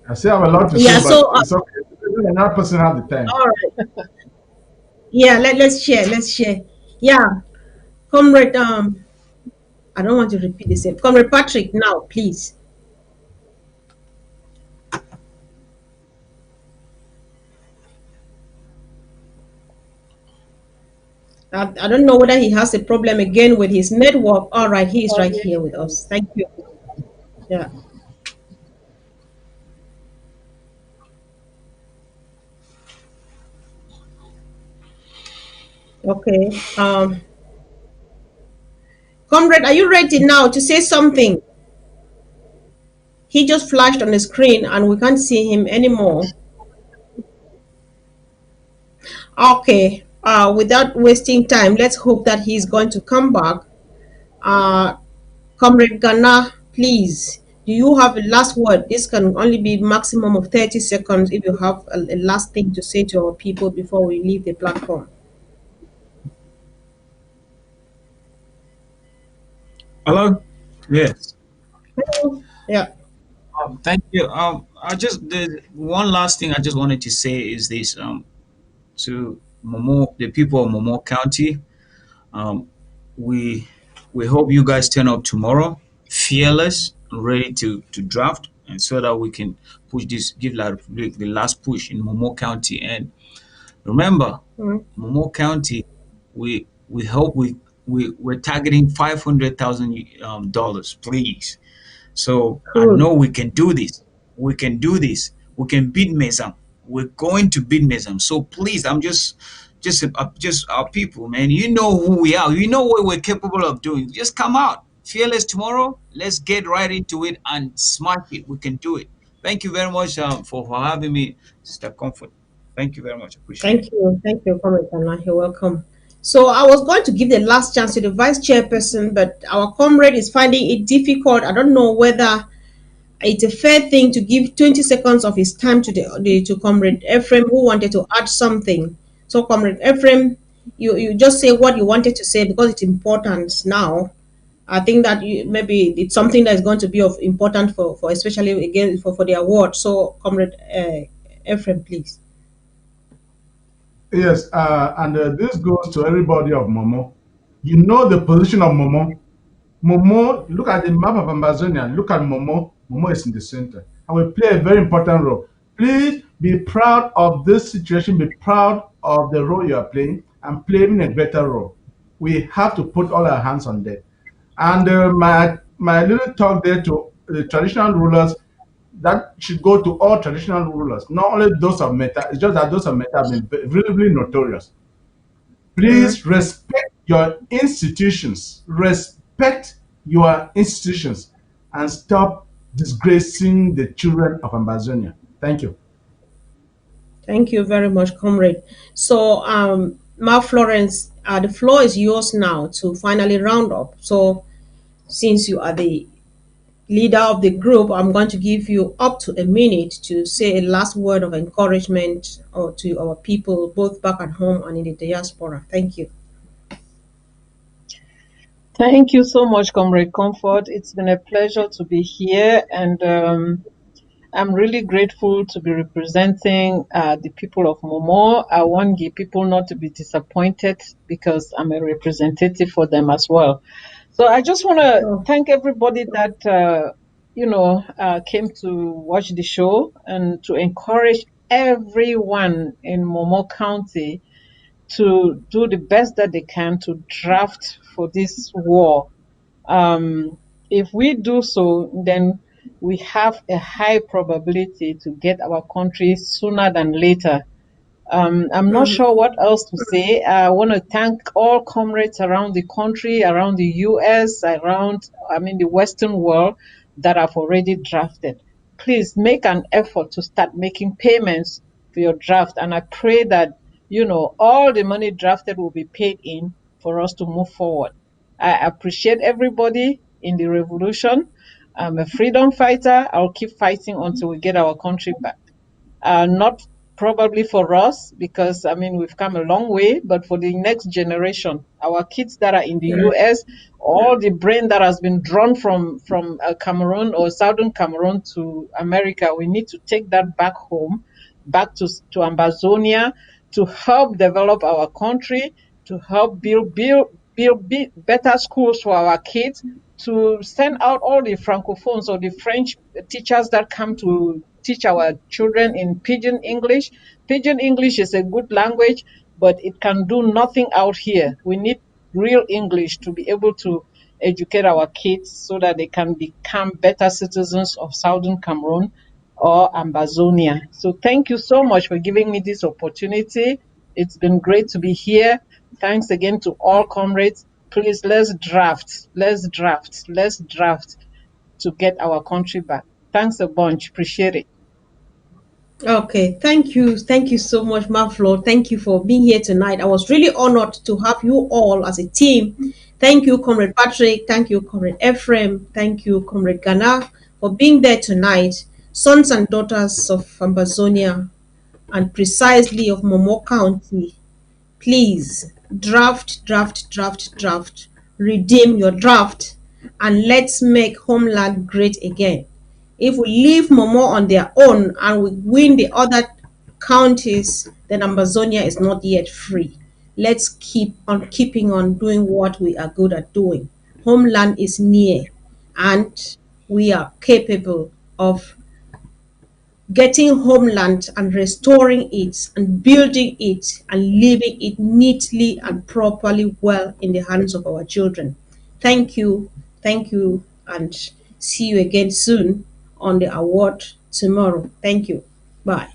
I say I'm allowed to Yeah. stay, but So, it's okay. Another person have the time. all right. Yeah. Let's share. Let's share. Yeah, comrade. I don't want to repeat the same. Comrade Patrick, now, please. I don't know whether he has a problem again with his network. All right, he is right here with us. Thank you. Yeah. Okay. Comrade, are you ready now to say something? He just flashed on the screen and we can't see him anymore. Okay. Without wasting time, let's hope that he's going to come back. Uh, Comrade Ghana, please. Do you have a last word? This can only be maximum of 30 seconds if you have a last thing to say to our people before we leave the platform. Hello? Yes. Yeah. Thank you. I just the one last thing I just wanted to say is this to Momo, the people of Momo County. Um, we we hope you guys turn up tomorrow, fearless, ready to draft, and so that we can push this, give La Republic the last push in Momo County. And remember, Mm. Momo County, we hope we're targeting $500,000, please. So I Cool. know we can do this. We can do this. We can beat Mesam. We're going to beat Mesam. So please, I'm just our people, man. You know who we are. You know what we're capable of doing. Just come out, fearless tomorrow. Let's get right into it and smash it. We can do it. Thank you very much for having me, Sister Comfort. Thank you very much. Appreciate it. Thank you, Comrade Anna. You're welcome. So I was going to give the last chance to the vice chairperson, but our comrade is finding it difficult. I don't know whether it's a fair thing to give 20 seconds of his time to the to Comrade Ephraim, who wanted to add something. So, Comrade Ephraim, you just say what you wanted to say because it's important now. I think that maybe it's something that is going to be of important for especially again for the award. So, Comrade Ephraim, please. Yes, and this goes to everybody of Momo. You know the position of Momo. Momo, look at the map of Amazonia. Look at Momo. Momo is in the center and will play a very important role. Please be proud of this situation. Be proud of the role you are playing and playing a better role. We have to put all our hands on that. And my little talk there to the traditional rulers, that should go to all traditional rulers, not only those of Meta. It's just that those of Meta have been really, really notorious. Mm. Please respect your institutions. Respect your institutions and stop disgracing the children of Amazonia. Thank you. Thank you very much, Comrade. So, Ma Florence, the floor is yours now to finally round up. So, since you are the leader of the group, I'm going to give you up to a minute to say a last word of encouragement or to our people, both back at home and in the diaspora. Thank you. Thank you so much, Comrade Comfort. It's been a pleasure to be here, and I'm really grateful to be representing the people of Momo. I want the people not to be disappointed because I'm a representative for them as well. So I just want to Oh, thank everybody that came to watch the show, and to encourage everyone in Momo County to do the best that they can to draft for this war. Um, if we do so, then we have a high probability to get our country sooner than later. I'm not mhm. sure what else to say. I want to thank all comrades around the country, around the US, the Western world that have already drafted. Please make an effort to start making payments for your draft. And I pray that, all the money drafted will be paid in for us to move forward. I appreciate everybody in the revolution. I'm a freedom fighter. I'll keep fighting until we get our country back. Not probably for us, because we've come a long way, but for the next generation, our kids that are in the US, all the brain that has been drawn from Cameroon or southern Cameroon to America, we need to take that back home, back to Amazonia, to help develop our country, to help build better schools for our kids, to send out all the francophones or the French teachers that come to teach our children in pidgin English. Pidgin English is a good language, but it can do nothing out here. We need real English to be able to educate our kids so that they can become better citizens of Southern Cameroon or Amazonia. So thank you so much for giving me this opportunity. It's been great to be here. Thanks again to all comrades. Please, let's draft to get our country back. Thanks a bunch. Appreciate it. Okay, thank you so much, Maflo. Thank you for being here tonight. I was really honored to have you all as a team. Thank you, Comrade Patrick. Thank you, Comrade Ephraim. Thank you, Comrade Ghana, for being there tonight. Sons and daughters of Amazonia, and precisely of Momo County. Please draft, redeem your draft, and let's make homeland great again. If we leave Momo on their own and we win the other counties, then Amazonia is not yet free. Let's keep on keeping on doing what we are good at doing. Homeland is near, and we are capable of getting homeland and restoring it and building it and leaving it neatly and properly well in the hands of our children. Thank you, and see you again soon on the award tomorrow. Thank you. Bye.